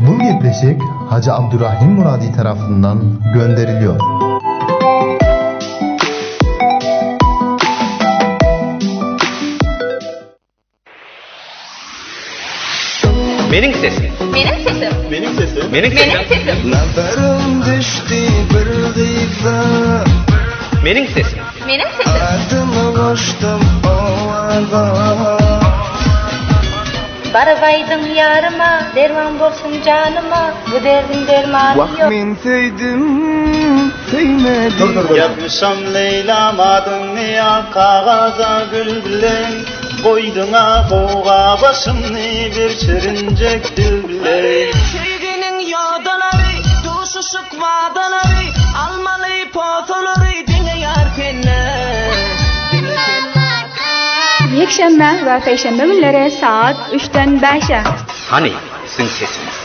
Bu gepleşik Hacı Abdurrahim Muradi tarafından gönderiliyor. Benim sesim. Benim sesim. Benim sesim. Benim sesim. Nazarim düştü bir gıyza. Benim sesim. Benim sesim. Adımı koştum ovaza. Barbaydım yarıma, derman bolsun canıma, bu derdin dermanı yok. Men sevdim, sevmedim. Yapmışam Leylam adını ya kağıza bülbülen. Koyduna koğa başımni bir çirincek dilbilen. Sevginin yadaları, duruşuşuk vadaları, almalı potaları dinle yarkenler. Yekşembe ve Perşembe günleri saat 3'ten 5'e. Hani sizin sesiniz?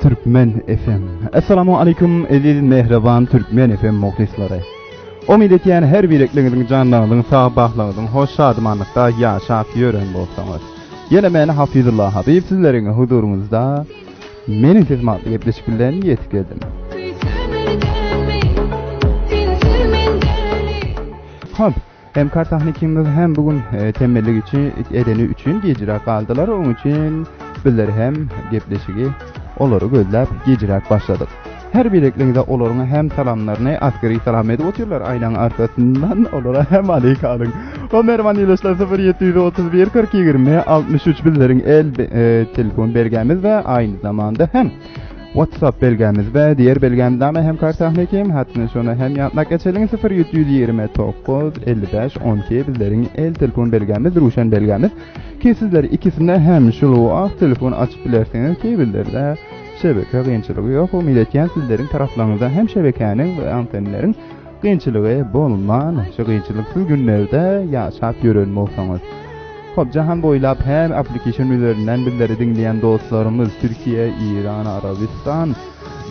Türkmen FM. Assalamu alaikum aziz mehriban Türkmen FM muhlislari. Umid etýän her birekliňiziň canlanýyň sabahlaryň hoş şadmanlykda ýaşap ýören bolsaňyz. Ýene meni Hafizullah Habib sizleriň huzurunuzda meni hizmatly gepleşik bilen ýetgeldim. Hop, hem kartahnikimiz hem bugün temellik için edeni üçün gecira kaldılar. Onun için bizler hem gepleşigi olary gözläp gecirek başladık. Her birekliňizde olaryň hem salamlaryny askeri salam edip oturlar. Aýlaň arkasından olara hem aleyka alyň. O merwan ýylyşlar 0731 4220 63 bizleriň el telefon belgemiz we aýny zamanda hem WhatsApp belgemiz ve diğer belgemizde hem kartahnikim hatta şonu hem ýatmak geçelim 0729 55 12 bizlerin el telefon belgemiz ruşen belgemiz ki sizler ikisinde hem şulu telefon açıp bilersiniz ki bizlerde şebeke kıyınçılığı yok. O milletken sizlerin taraflarınızda hem şebekenin ve antenlerin kıyınçılığı bolman şu kıyınçılıksız günlerde yaşap yürün bolsanız. Hop jahan boylap hem application üzerinden bizleri dinleyen dostlarımız Türkiye, İran, Arabistan,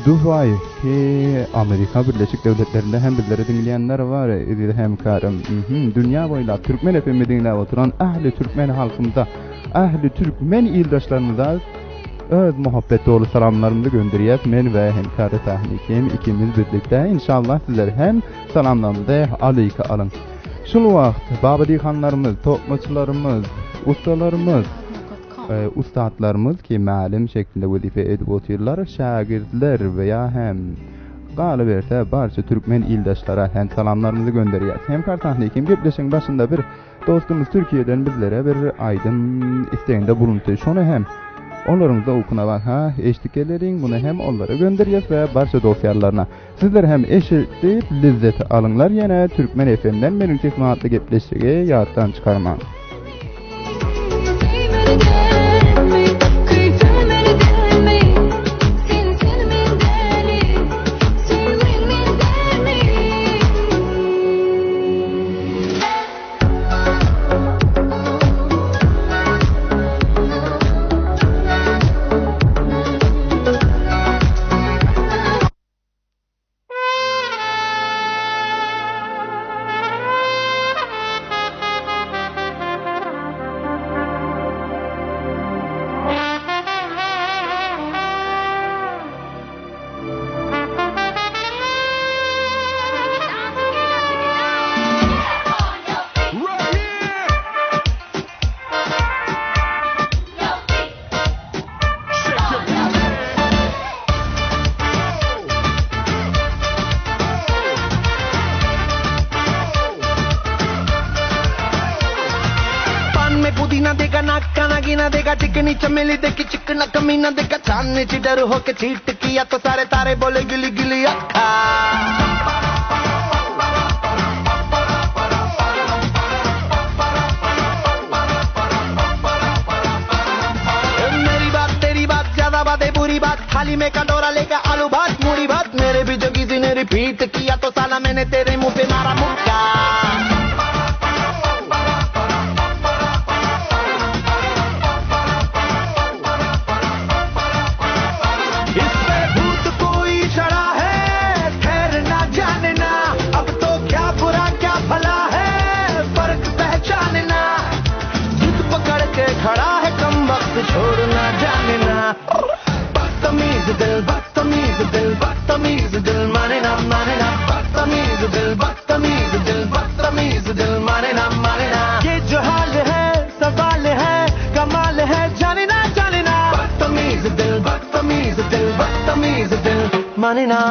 Dubai ki Amerika Birleşik Devletleri'nde hem bizleri dinleyenler var. Hem karım dünya boylap Türkmen FM'de dinleyip oturan ahli Türkmen halkımıza, ahli Türkmen ildaşlarımıza öz muhabbet dolu salamlarımızı gönderiyoruz. Men ve hem karı tahnikim ikimiz birlikte inşallah sizler hem salamlarımızı aleyka alın. Şunu vaqt babadihanlarımız, tokmaçılarımız, ustalarımız, ustadlarımız ki ma'lum şeklinde vazife edip otururlar, şagirdler veya hem galiberse barça Türkmen ildaşlara hem salamlarımızı gönderiyoruz. Hem kartahnikim gepleşin başında bir dostumuz Türkiye'den bizlere bir aydın isteğinde bulundu. Şunu hem onlarımızda okuna bak eşlik ederin bunu hem onlara gönderiyoruz ve barça dosyalarına. Sizler hem eşitleyip lezzet alınlar yine Türkmen FM'den benim teslimatlı gepleşiğe yağıttan çıkarmam. ना देगा टिकनी चमेली देखी चिकना कमीना देखा चांदनी चिडर होके चीट किया तो सारे तारे बोले गिली गिली अक्खा मेरी बात तेरी बात ज्यादा बातें बुरी बात थाली में कटोरा लेकर आलू भात मूरी भात मेरे भी जो किसी ने रिपीट किया तो साला मैंने तेरे मुंह पे मारा मुक्का छोड़ना जाने ना बदतमीज दिल माने ना बदतमीज दिल माने ना ये जो हाल है सवाल है कमाल है जाने ना बदतमीज दिल माने ना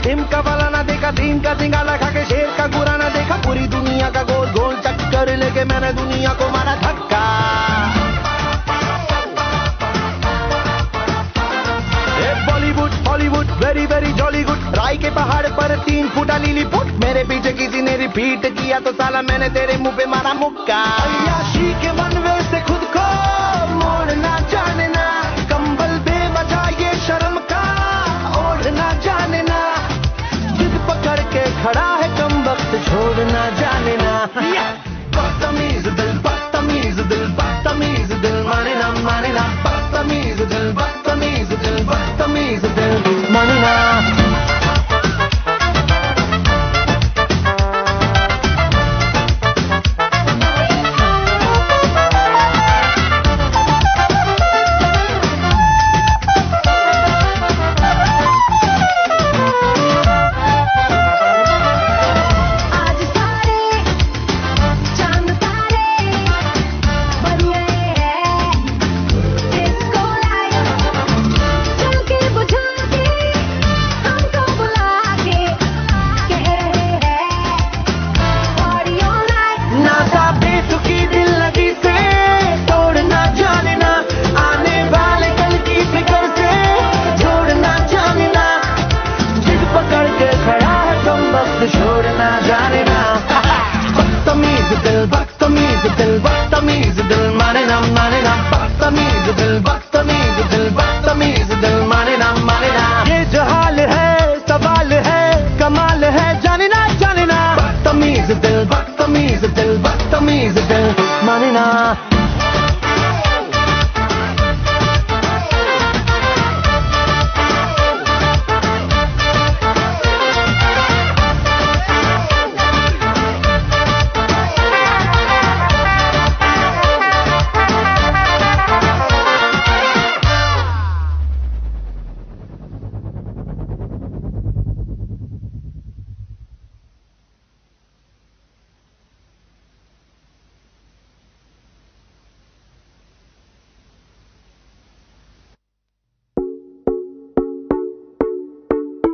ढिमका वाला ना देखा दीन का सिंगाला खा के शेर का गुरा ना देखा पूरी दुनिया का गोल गोल चक्कर लेके मैंने दुनिया को मारा धक्का Bollywood Hollywood very very jolly good राय के पहाड़ पर 3 फुटा लीली फुट मेरे पीछे किसी ने रिपीट किया तो साला मैंने तेरे मुंह पे मारा मुक्का अय्याशी के मनवे से खुद को मोड़ना जाने ना कंबल बेवजह ये शर्म का ओढ़ना जाने ना पकड़ के खड़ा है कम वक्त छोड़ना जाने ना बदतमीज दिल माने ना बदतमीज दिल माने ना बदतमीज दिल माने ना बदतमीज दिल माने ना ये जो हाल है सवाल है कमाल है जाने ना बदतमीज दिल माने ना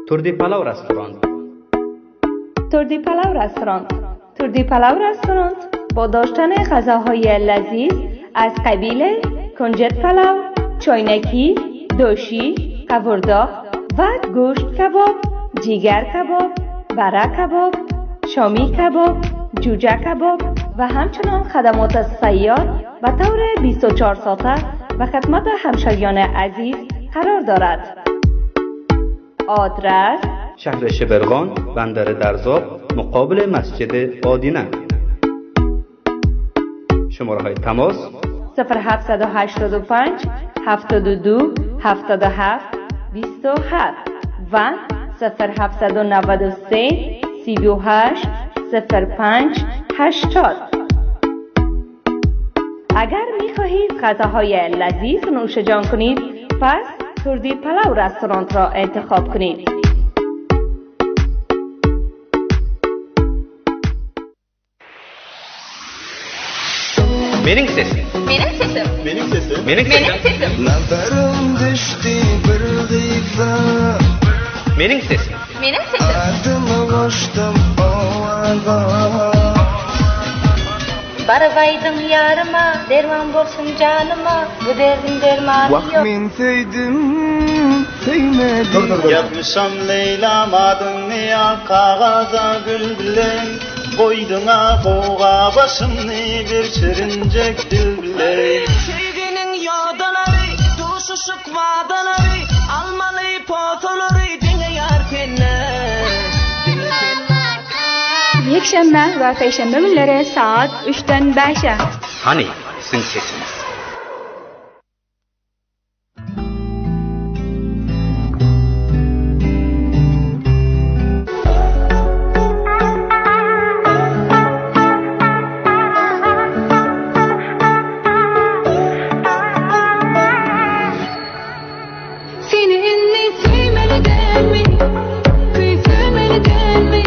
تردی پلاو رستوران تردی پلاو رستوران با داشتن غذاهای لذیذ از قبیل کنجد پلاو، چاینکی، دوشی، قورداغ و گوشت کباب، جیگر کباب، برا کباب، شامی کباب، جوجه کباب و همچنان خدمات سیار و طور 24 ساعته و خدمت همشریان عزیز قرار دارد. آدرس شهر شبرغان، بندر درزاب، مقابل مسجد آدینه. شماره های تماس 0785 72 77 27 و 0793 38 05 80. اگر می‌خواهید غذاهای لذیذ نوش جان کنید، پس تردی پلاو رستوران را انتخاب کنید. Benim sesim. Benim sesim. Benim sesim. Benim sesim. Nazarim düştü bir gıyfa Mening sesim. Mening sesim. Adımı koştum ovada. Barbaydım yarıma, derman bolsun canıma, bu derdin dermanı Vah yok. men sevdim, sevmedim. Yazmışam Leyla'm adını ya kağaza gül bilen. Koyduna koğa başımni bir çirincek dil bilen. Sevginin yadaları, duruşuşuk vadaları, almalı potaları dinle yarkenler. Yekşembe ve peşembe günleri saat 3'ten 5'e. Hani sizin sesiniz. Seni enni sevmeden mi? Sevmeden mi?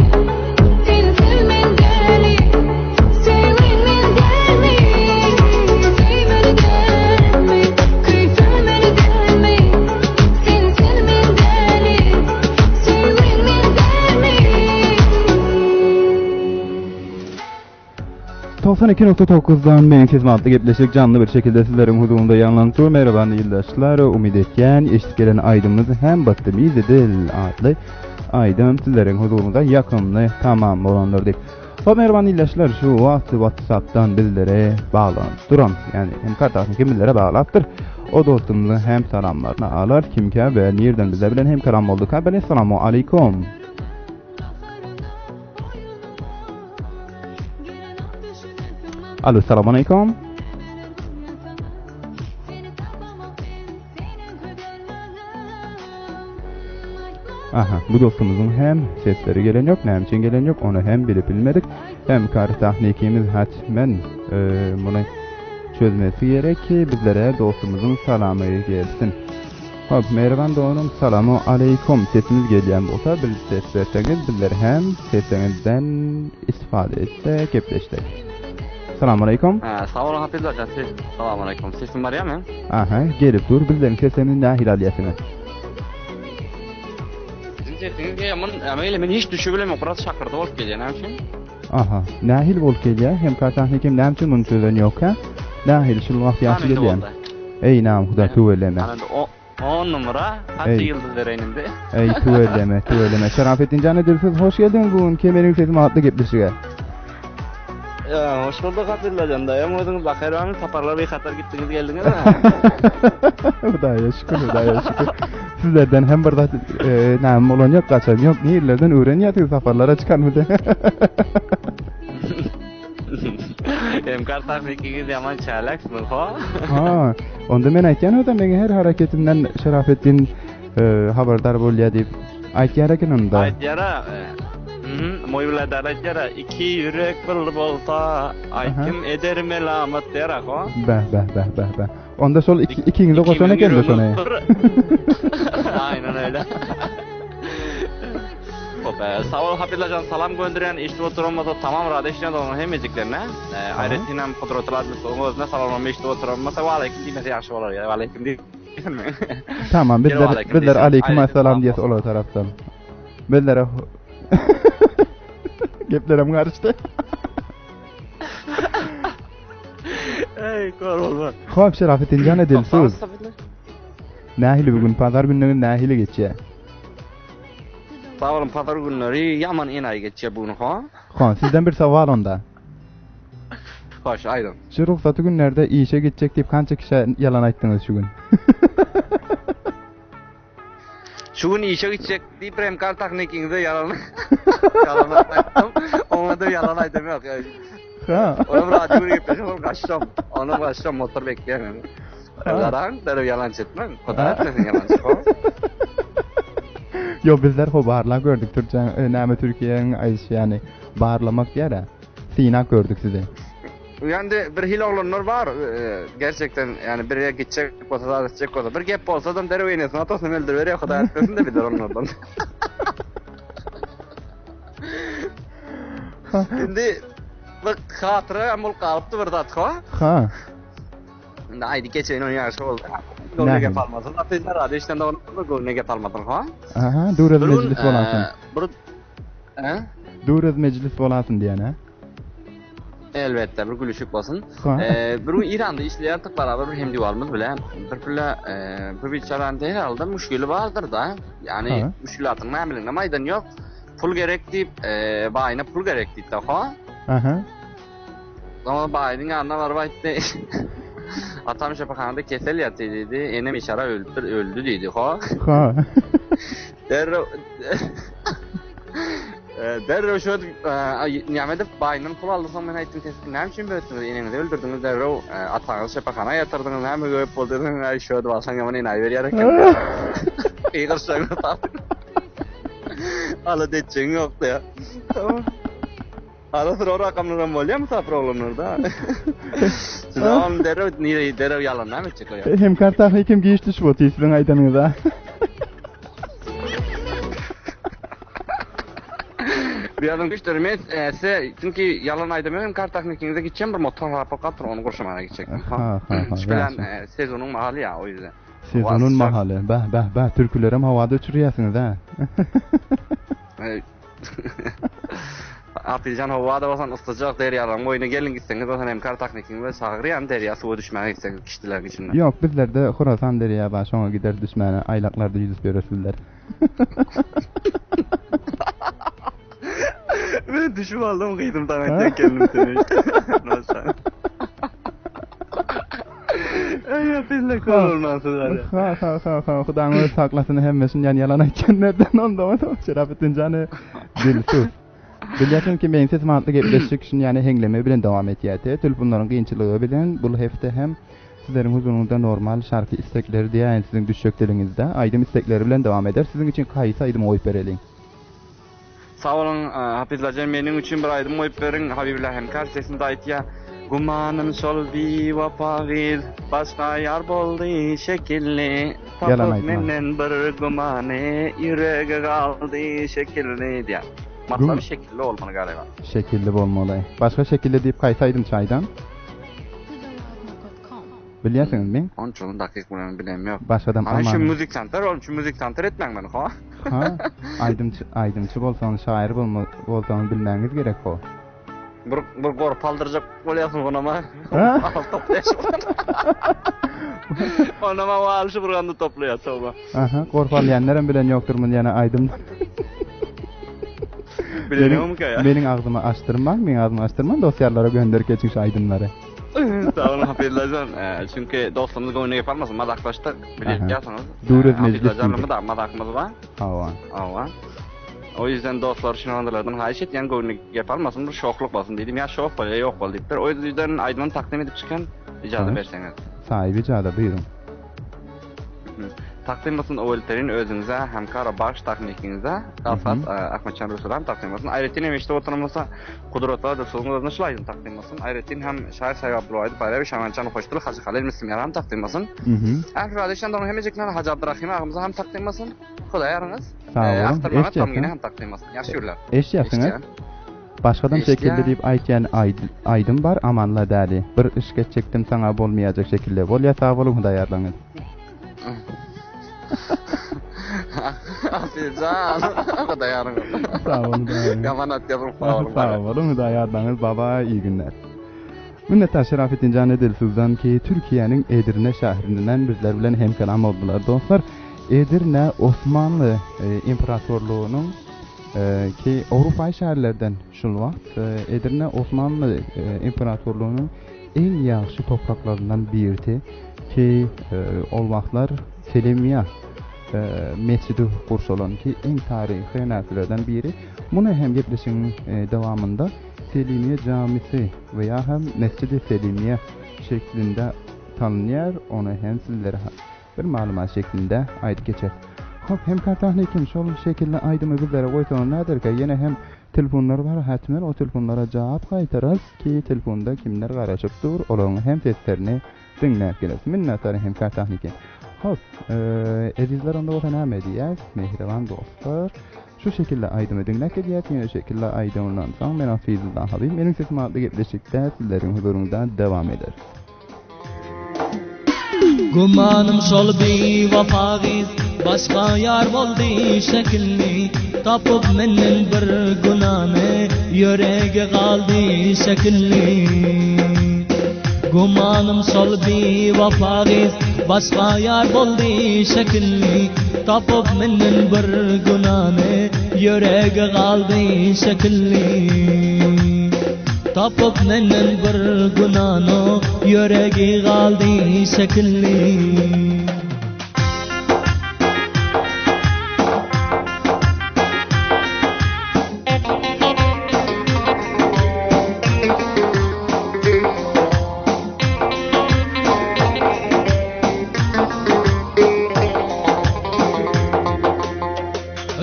Seni sevmeden mi? Sevmeden mi? Sevmeden mi? Sevmeden mi? Seni sevmeden mi? Sevmeden mi? 92.9'dan benim sesim adlı gepleşik canlı bir şekilde sizlerin huzurunda yanlanıyor. Merhaba yıldaşlar, umid etken eşlik eden aydımız hem battımız edil adlı aydım sizlerin huzurunda yakınlı tamam olanlar deyip. O merhaba yıldaşlar, şu WhatsApp'tan bizlere bağlanıp duran, yani hem kartağını kimlere bağlattır. O dostumuzu hem selamlarını alır, kimke ve nereden bize bilen hem karam olduk. Ben esselamu aleyküm. Alo, selamun aleyküm. Aha, bu dostumuzun hem sesleri gelen yok, ne için gelen yok, onu hem bilip bilmedik. Hem karşı tahnikimiz hatmen bunu çözmesi gerek ki bizlere dostumuzun selamı gelsin. Hop, merhaban doğanım, selamu aleyküm. Sesimiz gelen olsa bir ses verseniz bizler hem sesinizden istifade etse kepleştik. Selamun aleyküm. Sağ olun Hafiz Hoca. Selamun aleyküm. Sesim var ya mı? Aha, gelip dur bizlerin sesinin ne hilaliyesini. Sizin sesiniz yaman ama men hiç düşübilem biraz şakırdı olup geliyor ne için? Aha, nahil bolup geliyor. Hem kartahnikim ne için bunun sözünü yok ha? Nahil şu vakti yaxşı geliyor. Ey nam Xuda tüveleme. Yani 10 numara kaç yıldız verenimde. Ey tüveleme. Şerafettin Canı Dilsiz, hoş geldin bugün kemerin sesim adlı gepleşige. Ya, hoş bulduk Hafiz Hoca. Dayım özünüz bakır var mı? Saparlar bir katar gittiniz geldiniz mi? Hudaya şükür. Sizlerden hem burada nam olan yok, kaçan yok. Neylerden öğreniyorsunuz safarlara çıkan mı de? Hem kartahnikiz yaman çalaksınız ha? Ha, onda men aytgan o da men her hareketimden Şerafettin haberdar bolya dep aytgan ekan onda. Aytjara moyuladar aytjara iki yürek bir bolsa aytım eder melamat dera ha? Bah. Onda sol ikiniz de koşan ekan da şonu. Aynen öyle. Sağ ol Hafiz Hoca, salam gönderen işte oturmada tamam radeşine de onun hemeciklerine. Ayrıca podrotlardı soğuzuna salamlamış işte oturmasa aleyküm demesi yaxşı olur ya. Aleyküm değil mi? Tamam, bizler aleyküm assalam diye olar taraftan. Bizlere geplerim karıştı. Ey korulma. Xo'p, Şerafettin Canı Dilsiz. Nahili bugün pazar günleri nahili geçiyor. Sağ olun, pazar günleri yaman enay geçiyor bunu ha? Ha, sizden bir savol onda. Hoş, aydın. Şu ruhsatı günlerde işe gidecek deyip kança kişi yalan ayttınız şu gün? Şu gün işe gidecek deyip hem kartahnikinizde yalan ayttım. Ona da yalan ayttım yok. Ha. Onu radyoya yapacağım, kaçacağım, motor bekleyemem. Zaran, derim yalan çetmem. Kodar etmesin yalan çetmem. Yo, bizler barlar gördük Türkçe, Türkiye'nin yani barlamak yere. Sinak gördük sizi. Yani bir hil oğlanlar var gerçekten, yani bir yere gidecek olsa da gidecek olsa bir gep olsa adam derev enesine atosunu öldür veriyor, Xuda etmesin de bilir onlardan. Şimdi bak hatıra amul kalıptı bir dat ha? Ha. Indi aýdy geçen on ýaşy boldy. Gowne gep almasyn. Atýlar rady işden de onu gowne gep almadym ha. Aha, duruz meclis bolasyn. Bir Duruz meclis bolasyn diýene. Elbette bir gülüşük bolsun. Ha. Bir İran'da işleýärdik beraber bir hemdiwarmyz bilen. Bir biçaranda herhalde müşkili bardır da. Yani müşkilatın mämilinde maýdan ýok. Pul gerek diýip, baýyna pul gerek diýip de ha. Aha. Ama baýdyň ýanyna barıp aýtdy. Atam şepahanada kesel ýaty dedi. Enem işara öldü diýdi ha. Ha. Derrew şu niýamedy baýnyň pul aldysaň men aýtdym kesip näme üçin böldüňiz eneňizi öldürdiňiz derrew ataňyz şepahana ýatyrdyňyz näme göýüp boldyň aý şöýdi basaň ýamany näme berýär eken. Eger şeýle tapdy. Ala deçeň ýokdy ýa. Ala sıra rakamlardan bolýar musafir olanlarda. Siz on derrew ýalan näme etjek ýa. Hem kartah kim giýişdi şu botysyň aýdanyňyza. Bir adam güçlerimiz çünkü yalan aydamıyorum kar teknikinize gideceğim bir motor rapokatır onu kurşamana gidecek. Bilen sezonun mahalı ya o yüzden. Sezonun mahalı. Bah türkülerim havada uçuruyorsunuz ha. Atilcan havada basan ısıtacak deryalan oyuna gelin gitseniz zaten hem kar teknikinize sağırıyan derya suya düşmeye gitseniz kişiler içinden. Yok bizlerde Horasan derya baş ona gider düşmene aylaklarda yüzüp görürsüzler. Ben düşüp aldım kıydım tanıtacak kendim seni. Nasıl? Ay bizle kololmasın hadi. Ha. Hudaňyz saklasyn hemmesin ýani yalan aýtjanlardan onda Şerafettin jany dilsiz. Bilýärsiň ki men siz mantly gepleşik üçin ýani hengleme bilen dowam etýärdi. Telefonlaryň gynçylygy bilen bu hefde hem sizleriň huzurunda normal şarkı istekleri diýen siziň düşük dilinizde aýdym istekleri bilen dowam eder. Siziň için kaýsa aýdym oýup bereliň. Sağ olun Hafizlacan meniň üçin bir aýdym oýup beriň. Habibillah hem karsesinde aýtýar. Gumanım sol bir vapagil başka yar boldy şekilli. Tapıp menden bir gumany ýürege galdy şekilli diýär. Matlary şekilli bolmaly galiba. Şekilli bolmaly. Başga şekilli diýip gaýsaýdym çaýdan. Bilýärsiňizmi? Onçun dakyk bilen bilem ýok. Başgadan aman. Şu müzik santar, onçu müzik santar etmäň meni ha. Ha, aýdymçy bolsaň, şair bolsaň bilmäňiz gerek o. Bir gor paldıracak bolýarsyň onama. Onama walyşy burgandy toplaýar soba. Aha, gorpalýanlarym bilen ýokdurmyn ýana aýdym. Bilenim ki ya. Meniň agzymy açdyrmak, dosýarlara gönderip geçiň şu aýdymlary. Sağ olun Hafizlacan. Çünkü dostumuz oyunu yapalmasın. Madaklaştık. Biliyorsunuz. Duruz meclis. Hafizlacan'la da madakımız var. Ava. O yüzden dostlar şunandalardan haýyş etýän oyunu yapalmasın. Bir şokluk bolsun dedim. Ya şok bolýar, ýok bol diýipdir. O yüzden aýdymy takdim edip çykan ijazat berseňiz. Sahibi ijada buyurun. Takdim bolsun öwelterin özüňize hem kara baş teknikinize. Alfat Ahmetcan Rusulan takdim bolsun. Aýratyn emeşde oturmasa Kudratlar da soňuňyzda şulaýdym takdim bolsun. Aýratyn hem şair saýaply aýdy Paýrawy Şamancan hoşdyl Haji Halil Müslim ýaram takdim bolsun. Arkadaşlar da hemejekler Haji Abdurrahim agymyza hem takdim bolsun. Hudaý ýarňyz. Ahtarmagat tamgyna hem takdim bolsun. Ýaşyrlar. Eş ýasyňyz. Başgadan şekilde diýip aýtýan aýdym bar amanla däli. Bir iş geçekdim saňa bolmaýajak şekilde bolýa sag bolun hudaý ýarlaňyz. Afizan, hudaý ýarňyz. Sag bolun. Yamanat ýaryp bolun. Sag bolun hudaý ýarlaňyz baba iyi günler. Minnettar Şerafettin Jany Dilsuzdan ki Türkiýanyň Edirne şäherinden bizler bilen hemkelam boldular dostlar. Edirne Osmanlı imperatorluğunun ki Avrupa şäherlerden şol wagt Edirne Osmanlı imperatorluğunun en ýaxşy topraklarından biri ki ol wagtlar Selimiýa mescidi kurşulan ki en tarihi näsillerden biri. Muny hem gepleşiň dowamında Selimiýa camisi veya hem Mescid-i Selimiýa şeklinde tanınýar. Onu hem sizlere bir malumat şeklinde aýdyp geçer. Hop hem kartahnikim şol şekilde aýdymy bizlere goýsaň nädir ki ýene hem telefonlar bar hatmen o telefonlara jogap gaýtaras ki telefonda kimler garaşypdyr olaryň hem seslerini dinläp geles. Minnettar hem kartahnikim. Hop edizler onda bolsa näme diýär? Mehriban dostlar. Şu şekilde aýdymy dinläp gelýär, ýene şekilde aýdymdan soň men Hafizullah Habib meniň sesim adly gepleşikde sizleriň huzurunda dowam eder. Gumanım şol bevafagiz başka yar boldy şekilli tapıp menden bir günahme yörege qaldy şekilli Gumanım şol bevafagiz başka yar boldy şekilli tapıp menden bir günahme yörege qaldy şekilli Tapıp menden bir günahno yöregi qaldy şekilli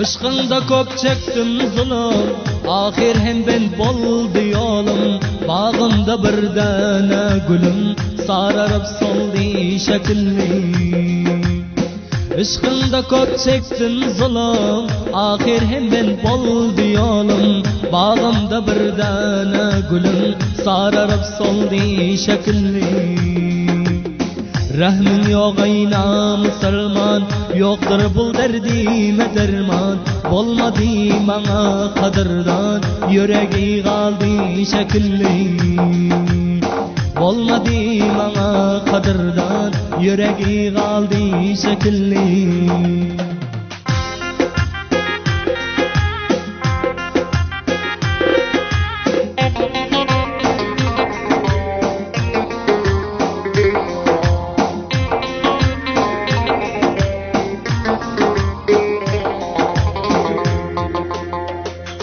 Aşkında köp çektim zulüm Ahir hem ben boldy yolum Bağımda bir dana gülüm Sararıp soldy şekilli Aşkında köp çektim zulüm Ahir hem ben boldy yolum Bağımda bir dana gülüm Sararıp soldy şekilli Rahmin yok ayna musulman Yoktur bul derdime derman Bolmadı bana kadırdan Yöregi qaldy şekilli Bolmadı bana kadırdan Yöregi qaldy şekilli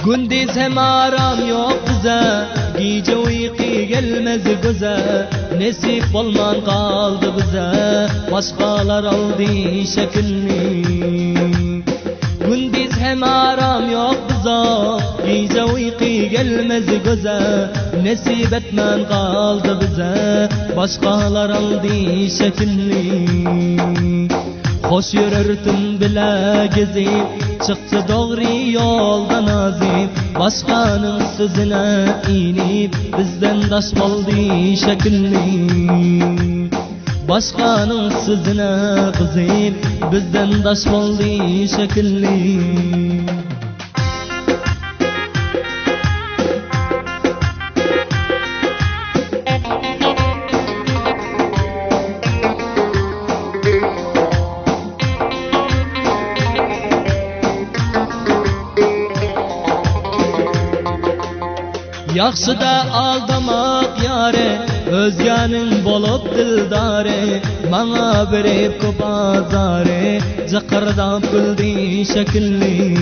Gündüz hem aram yok bize Gece uyku gelmez göze Nesip olman kaldı bize Başkalar aldı şekilli Gündüz hem aram yok bize Gece uyku gelmez göze Nesip etmen kaldı bize Başkalar aldı şekilli Hoş yürürdüm bile gezip Çıktı doğru yoldan azip Başkanın sözüne inip Bizden daş boldy şekilli Başkanın sözüne kızip Bizden daş boldy şekilli Yaxşı da aldamak yare Özgenin bolup dildare Bana berip köp azare Zıqırdap güldü şekilli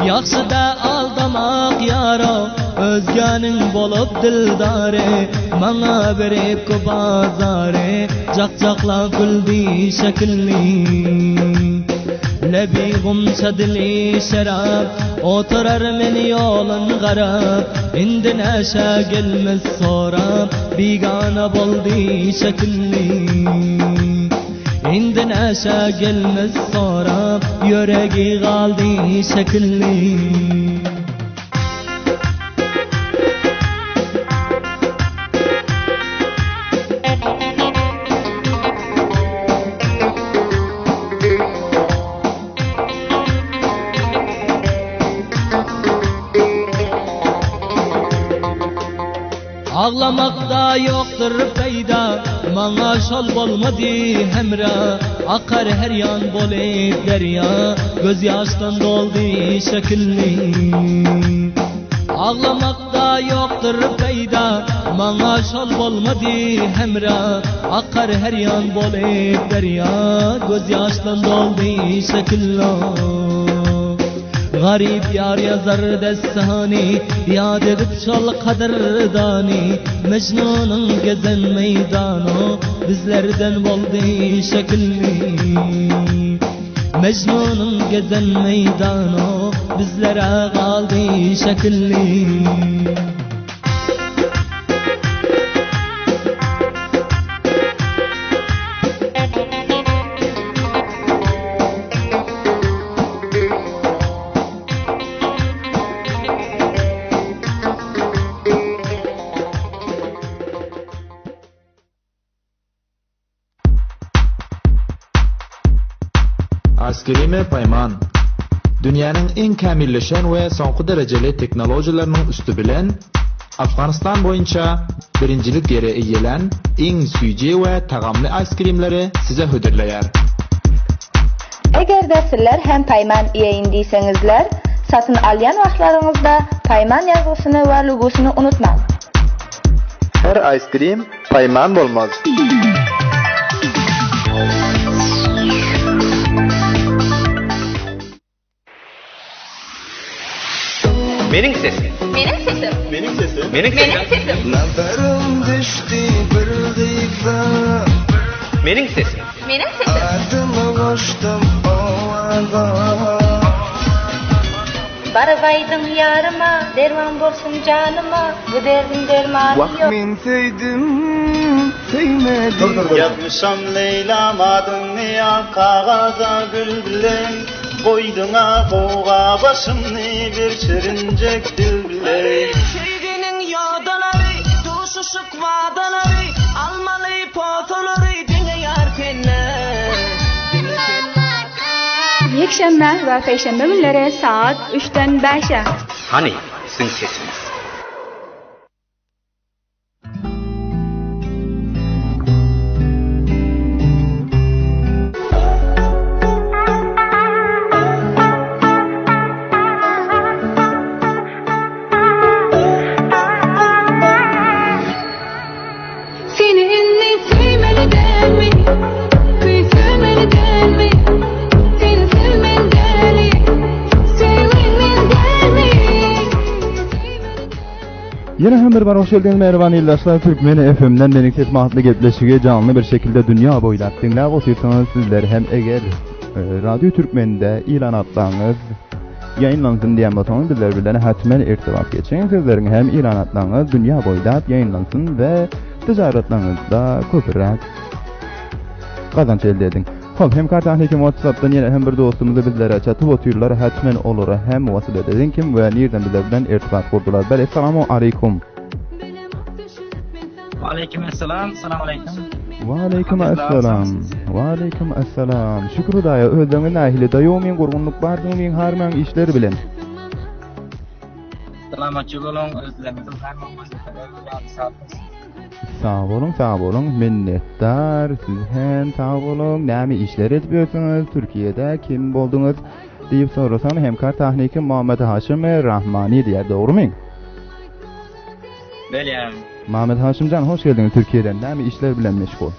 Yaxşı da aldamak yara Özgenin bolup dildare Bana berip köp azare Caqcaqla güldü şekilli Lebi gumsadli şarap Oturar meni yolun garab Indi neşe gelmez sorab Bigana boldy şekilli Indi neşe gelmez sorab Yöregi qaldy şekilli Ağlamakta yoktur fayda Bana şol bolmadı hemra Akar her yan bolip derya Göz yaştan doldu şekilli Ağlamakta yoktur fayda Bana şol bolmadı hemra Akar her yan bolip derya Göz yaştan doldu şekilli Garip yar yazar destani Yad edip şol kadırdani Mecnun'un gezen meydano Bizlerden boldy şekilli Mecnun'un gezen meydano Bizlere qaldy şekilli Ice Payman. Dünyanın en kamilleşen ve soňky derejeli teknolojilarining üstü bilen Afganistan boyunca birincilik yere eýelen iň süýji we tagamly ice creamleri size höderleýär. Eger sizler hem Payman ýeýindiýseňizler, satyn alýan wagtlaryňyzda Payman ýazgysyny we logosyny unutmaň. Her ice cream payman bolmaz. Mening sesim. Mening sesim. Mening sesim. Mening sesim. Nazarim düştü bir gıyza. Mening sesim. Mening sesim. Adımı koştum ovaza. Barbaydın yarıma, derman bolsun canıma, bu derdin dermanı yok. Men sevdim, sevmedim. Yazmışam Leyla'm adını ya kağaza bülbülem. Koyduğuna koğa başımni bir çirincek dilbiley. Sevginin yadaları, duşuşuk vadaları, almalı potaları dinleyerkenler. Yekşembe ve peşembe günleri saat 3'ten 5'e. Hani sizin sesiniz? Yine hem bir hoş geldiniz merhaba illaşlar Türkmen FM'den Mening Ses mahatlı gepleşige canlı bir şekilde dünya boylap dinlep otursanız sizler hem eger Radyo Türkmen'de ilan atlarınız yayınlansın diyen batonun bizlerine hatmen irtibat geçin. Sizlerin hem ilan atlarınız dünya boylap yayınlansın ve ticaretlarınızda köpürek kazanç elde edin. Hop hem kartahnekim WhatsApp'tan yine hem bir dostumuzu bizlere çatıp otururlar hatmen olur hem vasıl edin kim ve nereden bizlerden irtibat kurdular. Bel esselamu aleyküm. Aleykümselam. Selamünaleyküm. Waaleykumselam. Waaleykumselam. Şükür daya özüňe nähili daýomy gurgunlyk bardyň harman işleri bilen. Selamatçı bolun özlerinizin harman başlaýar. Sağ olun, minnettar. Siz hem sağ olun. Näme işler etýärsiňiz? Türkiýede kim bolduňuz? diýip sorasam hem kartahnekim Muhammed Haşim Rahmani diýär, dogrymy? Belem. Muhammed Haşimcan hoş geldiňiz Türkiýeden. Näme işler bilen meşgul?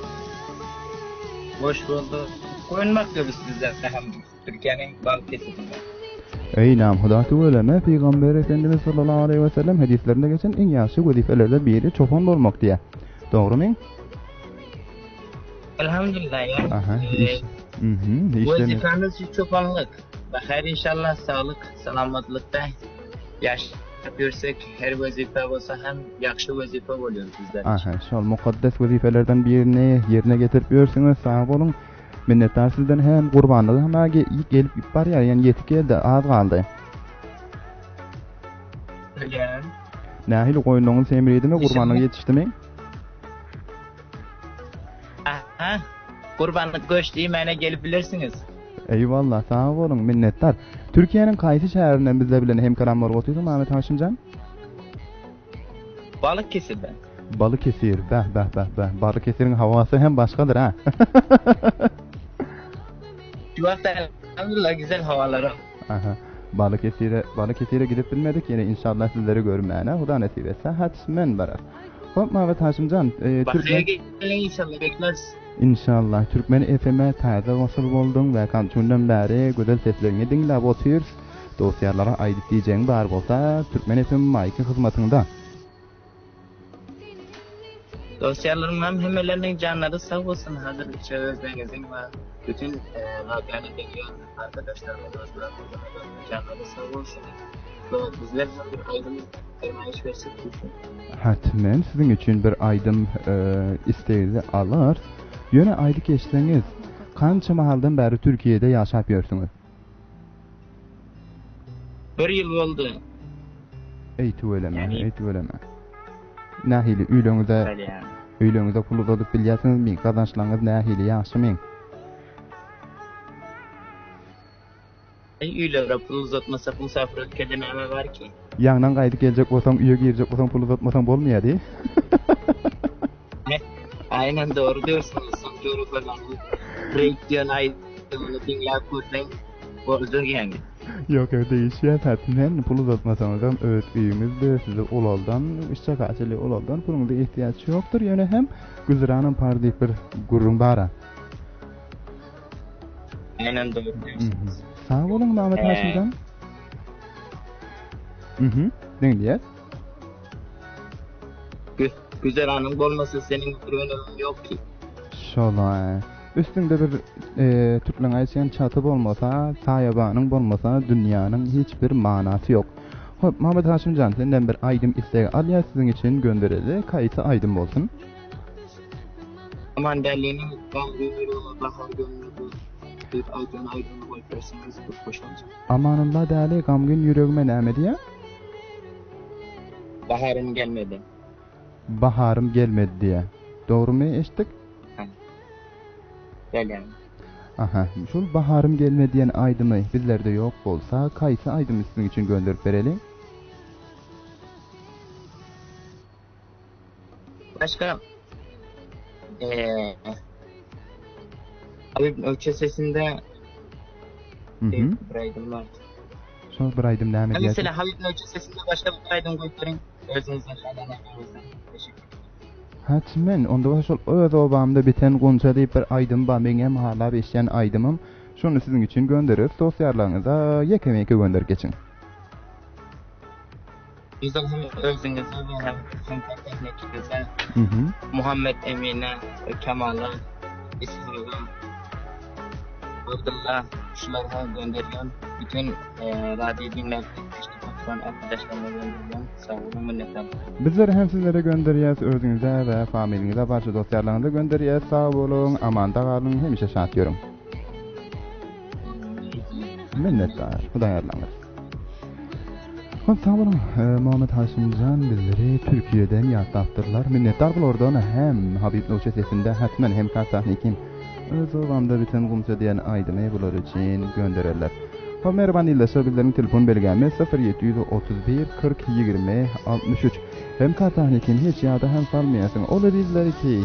Hoş bulduk. Koyunmakdayız bizler hem Türkiýanyň balyk kesibinde. Eýnam, Huda Teala Peygamber Efendimiz sallallahu aleyhi ve sellem hadislerinde geçen en ýaşy wezifelerden biri çoban bolmak diýär. Dogrymy? Elhamdülillah ya. Aha, iş. Vazifemiz çobanlık. Bahar inşallah sağlık, salamatlıkta yaşap görsek her vazife olsa hem yaxşı vazife bolýar bizler. Aha, şol mukaddes wezifelerden birini yerine getirip ýörsiňiz, sağ bolun. Minnettar sizden hem gurbanlygy hem gelip barýar, ýani ýetip geldi, az galdy. Ölen. Nähili goýunlaryň semiridimi, gurbanlygy ýetişdimi? Aha, gurbanlyk göçdi, mene gelip bilersiňiz. Eyvallah, sağ olun, minnettar. Türkiýanyň gaýsy şäherinden bizle bilen hemkaram bolup oturdy Mehmet Haşimjan? Balıkesir'den. Balıkesir, bäh. Balıkesir'in hawasy hem başgadyr ha. Şu wagtda elhamdülillah güzel havaları. Aha. Balıkesir'e gidip bilmedik, yine inşallah sizleri görmäne, Huda nasip etse hatmen barar. Hop Mehmet Haşimjan, Türkmen gelin inşallah bekleriz. İnşallah Türkmen FM'e taze wasıl boldun ve kançundan beri güzel seslerini dinlep otyr. Dosyalara aýdyp diýjeň bar bolsa Türkmen FM maýky hyzmatyňda. Dosyalarım hemmelerinin canları sağ olsun. Hazır çevremizin ve bütün radyoları dinleyen arkadaşlarımızla canları sağ olsun. Bizler bir aydın termayış versek düşün. Hatmen sizin için bir aydın isteğinizi alır. Yöne aydı geçseniz, kança mahaldan beri Türkiye'de yaşap ýörsiňiz? Bir yıl oldu. Eytüveleme. Nähili öýleňizde pul uzadyp bilýärsiňizmi? Gazançlaryňyz nähili ýaşymy? Üylere pul uzatmasak misafir ülkede näme var ki? Ýaňdan gaýdyp geljek bolsaň, üýe girecek bolsaň, pul uzatmasaň bolmaýady. Aynen doğru diyorsunuz. Son doğrularla reaksiyon aydınlığı dinleyip kurtlayın. Bolacak yani. Yok öyle değişiyor. Tatmin pul uzatmasanız öğüt üyümüzde size olaldan, işçi kaçılı olaldan bunun da ihtiyaç yoktur. Yani hem güzranın parlayıp bir gurrun bara. Aynen doğru diyorsunuz. Sağ olun Mehmet Haşim'den. Dinleyet. Güzel anın olmasa senin bir önemin yok ki. Şolay. Üstünde bir Türklen ayçan çatı olmasa, sayabanın olmasa dünyanın hiçbir manası yok. Hop, Mehmet Haşimcan senden bir aydım isteği alya sizin için gönderildi. Kayıtı aydım olsun. Aman derliğinin gönlünü bahar gönlünü bir aydan aydını koyup verseniz çok hoş olacak. Amanullah değerli gamgün yüreğime näme diye? Baharım gelmedi. Baharım gelmedi diye. Doğru mu eşittik? Gel yani. Aha, şul baharım gelmedi diyen aydımı bizlerde yok olsa kaysa aydımı sizin için gönderip verelim. Başka Habib Nöçesesinde bir aydım var. Şol bir aydım näme diye? Mesela Habib Nöçesesinde başka bir aydım koyup verin. Özünüzden şahane teşekkür ederim. Hatmen, onda var şol öz obamda biten gonça deyip bir aydım ba meňem hala beşen aydymym. Şunu sizin için gönderip sosyallarınıza yekemeke gönderip geçin. Biz hem özünüzü hem teknikinize Muhammed Emine, Kemal'a, İsmail'a, Abdullah şulara gönderiyorum. Bütün radyo dinlerken arkadaşlarıma gönderiyorum. Sağ olun, minnettarım. Bizler hem sizlere gönderiyoruz özünüze ve familinize, barcha dostlarlarınıza gönderiyoruz. Sağ olun, amanda kalın, hemişe şad diyorum. Minnettar, Hudaýarlaňyz. Hop, sağ olun, Muhammed Haşimcan bizleri Türkiye'den ýatdapdyrlar. Minnettar bolordan hem Habib Nöçesesinde hatmen hem Kartahnikin öz obamda biten gumça diýen aýdymy bular için göndererler. Hop, merhaban ýyllaşa bizleriň telefon belgämi 0731 40 20 63. Hem Kartahnikin hiç ýada hem salmaýasyň. Olar bizleri ki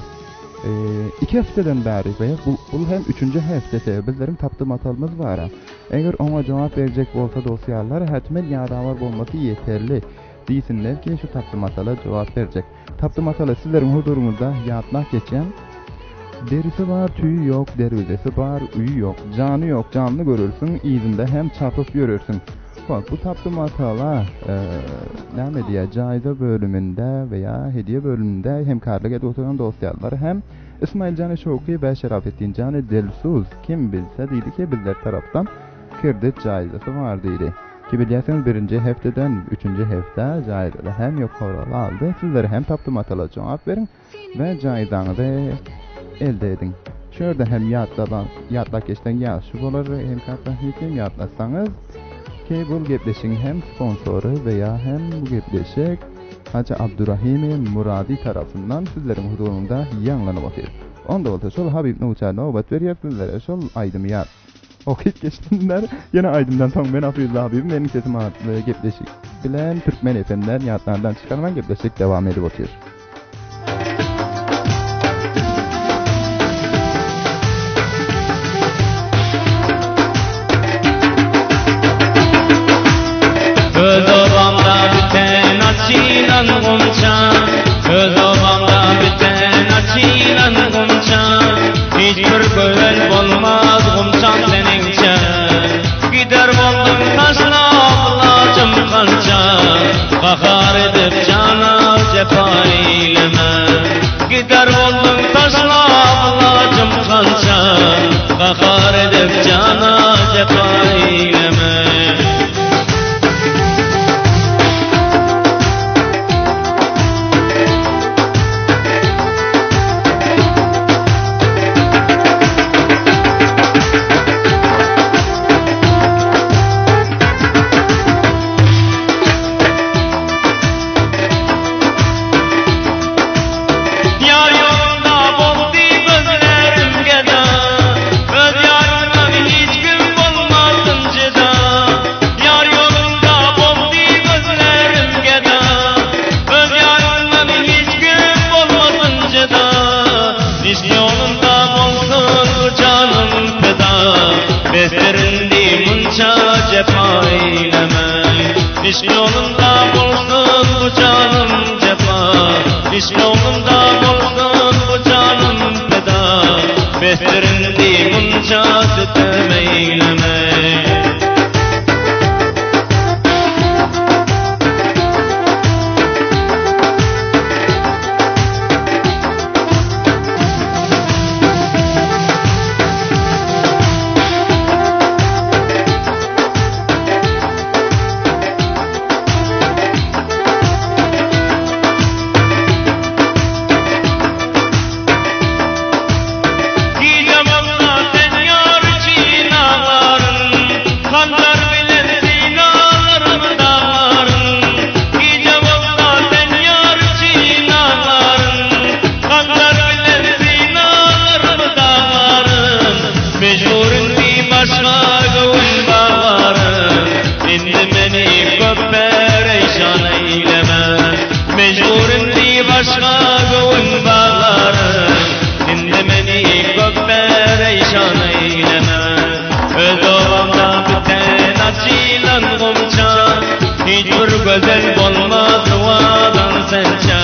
2 haftadan bäri we bu hem 3-nji hafta bizleriň tapdymatalymyz bar. Eger ona jogap berjek bolsa dosýalar hatmen ýadawar bolmasy ýeterli. Diýsinler ki şu tapdymatala jogap berjek. Tapdymatala sizleriň huzurunuzda ýatnak geçen derisi var, tüyü yok, dervizesi var, üyü yok, canı yok, canlı görürsün, izinde hem çapıp görürsün. Bak bu tapdymatala näme diye caýza bölümünde veya hediye bölümünde hemkarlyk edip oturan dosyalar hem İsmail Can Şoky we Şerafettin Can Delsuz kim bilse diýdi ki bizler tarapdan kirdet caýzasy var diýdi. Ki bilýärsiňiz 1-nji haftadan 3-nji hafta caýzada hem ýokary aldy. Sizler hem tapdymatala jogap berin we caýzaňyzy elde edin. Şöyle hem ýatlak geçten ýaşy bolar hem Kartahnikin ýatlasaňyz ki bu gepleşiň hem sponsoru veya hem bu gepleşik Hacı Abdurrahim Muradi tarafından sizlerin huzurunda ýanlanyp otyr. Onda bolsa şol Habib Nöçe nobat berýär sizlere şol aýdymy ýat. Okuyup geçtinler. Yine aydımdan soň men Abdullah Habib meniň sesim atly gepleşik bilen Türkmen efendiler ýatlardan çykarman gepleşik dewam edip otyr. Öz obamda biten açylan gomça, öz obamda biten açylan gomça, hiçbir gövel bolmaz gomçam seninçe. Gider boldum taşlaplacım kança, kahar edip cana cefa eyleme. Gider boldum taşlaplacım kança, kahar edip cana cefa eyleme. göründü başka gönül bağlarım. Dinlemeni gök perişan eyleme. Öz ovamda biten açılan gomça. Hiçbir güzel olmaz duadan sençe.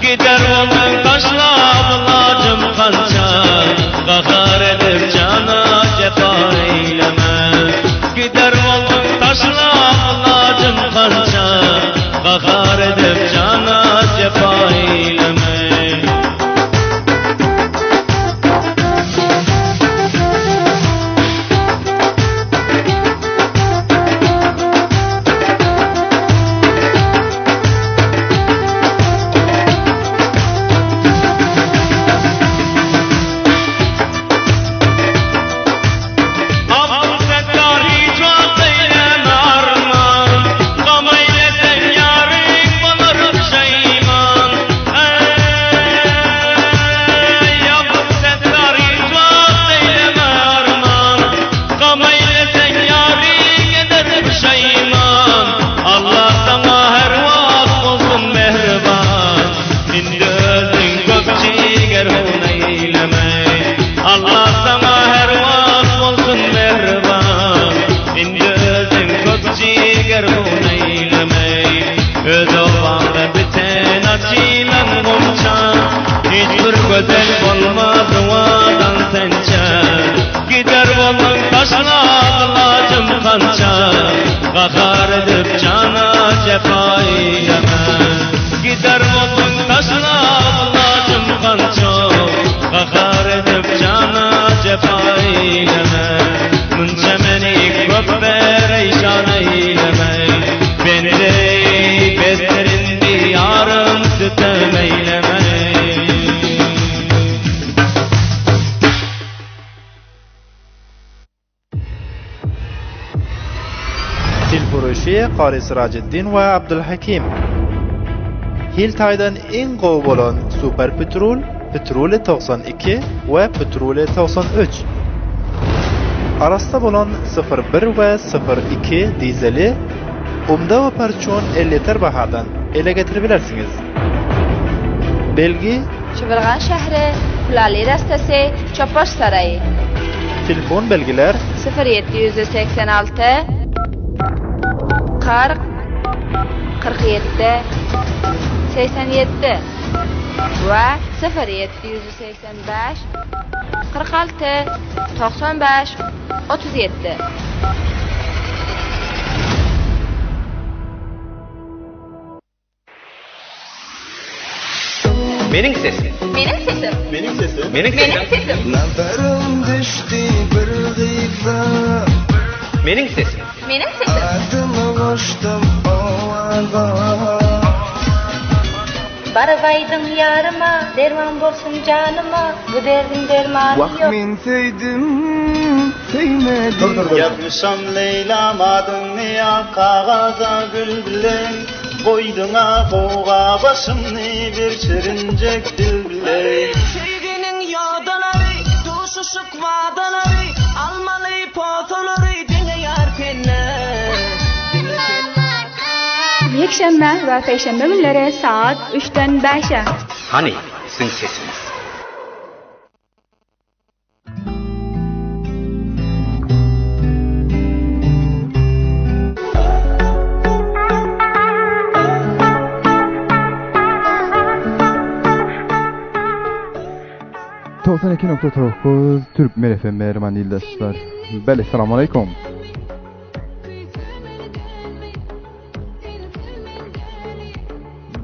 Gider onun taşlar lacım kança. Kahar edip cana cefa eyleme. Gider onun taşlar lacım kança. Kahar edip cana cefa eyleme. Güzel olmaz duadan sençe. Gider bolun taşlar lacım kança. Kahar edip cana cefa eyleme. Gider bolun taşlar lacım kança. Kahar edip cana cefa eyleme. Münce meni köp perişan eyleme. Beni de bezlerindi yarım sütem eyleme. Tilfurushi Qari Sirajiddin ve Abdülhakim. Hiltay'dan en qow bolan Super Petrol, Petroli 92 ve Petroli 93. Arasda bolan 01 ve 02 dizeli umda ve parçon 50 litre bahadan ele getirebilirsiniz. Belgi Çıvırgan şehri, Kulali rastası, Çapaş Sarayı. Telefon belgiler 0786 40 47 87 ve 0785 46 95 37. Benim sesim. Benim sesim. Benim sesim. Benim sesim. Nazarim düştü bir gıyba. Benim sesim. Benim sesim. Adımı koştum ovağa. Baravaydın yarıma, derman bolsun canıma, bu derdin dermanı yok. Vakmin seydim, seymedim. Yapmışam Leylam adını ya kağıza gülbülem. Koyduna koğa başımni bir şirincek dilbiley. Sevginin yağdaları, duşuşuk vadaları, almalı potaları dine yarkenler. Yekşembe ve Perşembe günleri saat 3'ten 5'e. Hani sizin sesiniz? ...92.9 Türkmen FM Erman Yıldaşlar. Bəli, selamun aleyküm.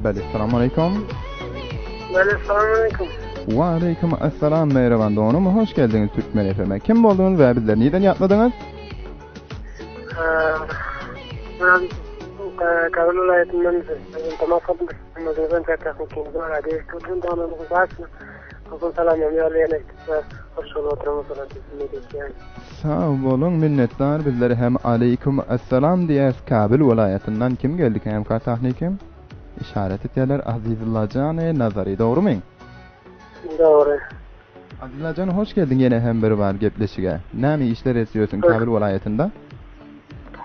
Bəli, selamun aleyküm. Bəli, selamun aleyküm. Ve aleyküm assalam Mehriban Doğan'ım. Hoş geldiniz Türkmen FM'e. Kim oldunuz ve bizleri neden yatladınız? Ben Kabul vilayetinden tamam kapım. Mazlum teknik var. Hadi tutun da onu başla. Okul selamım yollayana işte. Hoş oturmuş olan dinleyiciler. Sağ olun, minnettar. Bizleri hem aleyküm assalam diyes Kabul vilayetinden kim geldik hem tahnikim? İşaret ettiler Azizullah Can Nazari, doğru mu? Doğru. Azizullah Can, hoş geldin yine hem bir var gepleşige. Ne mi işler ediyorsun Kabul vilayetinde?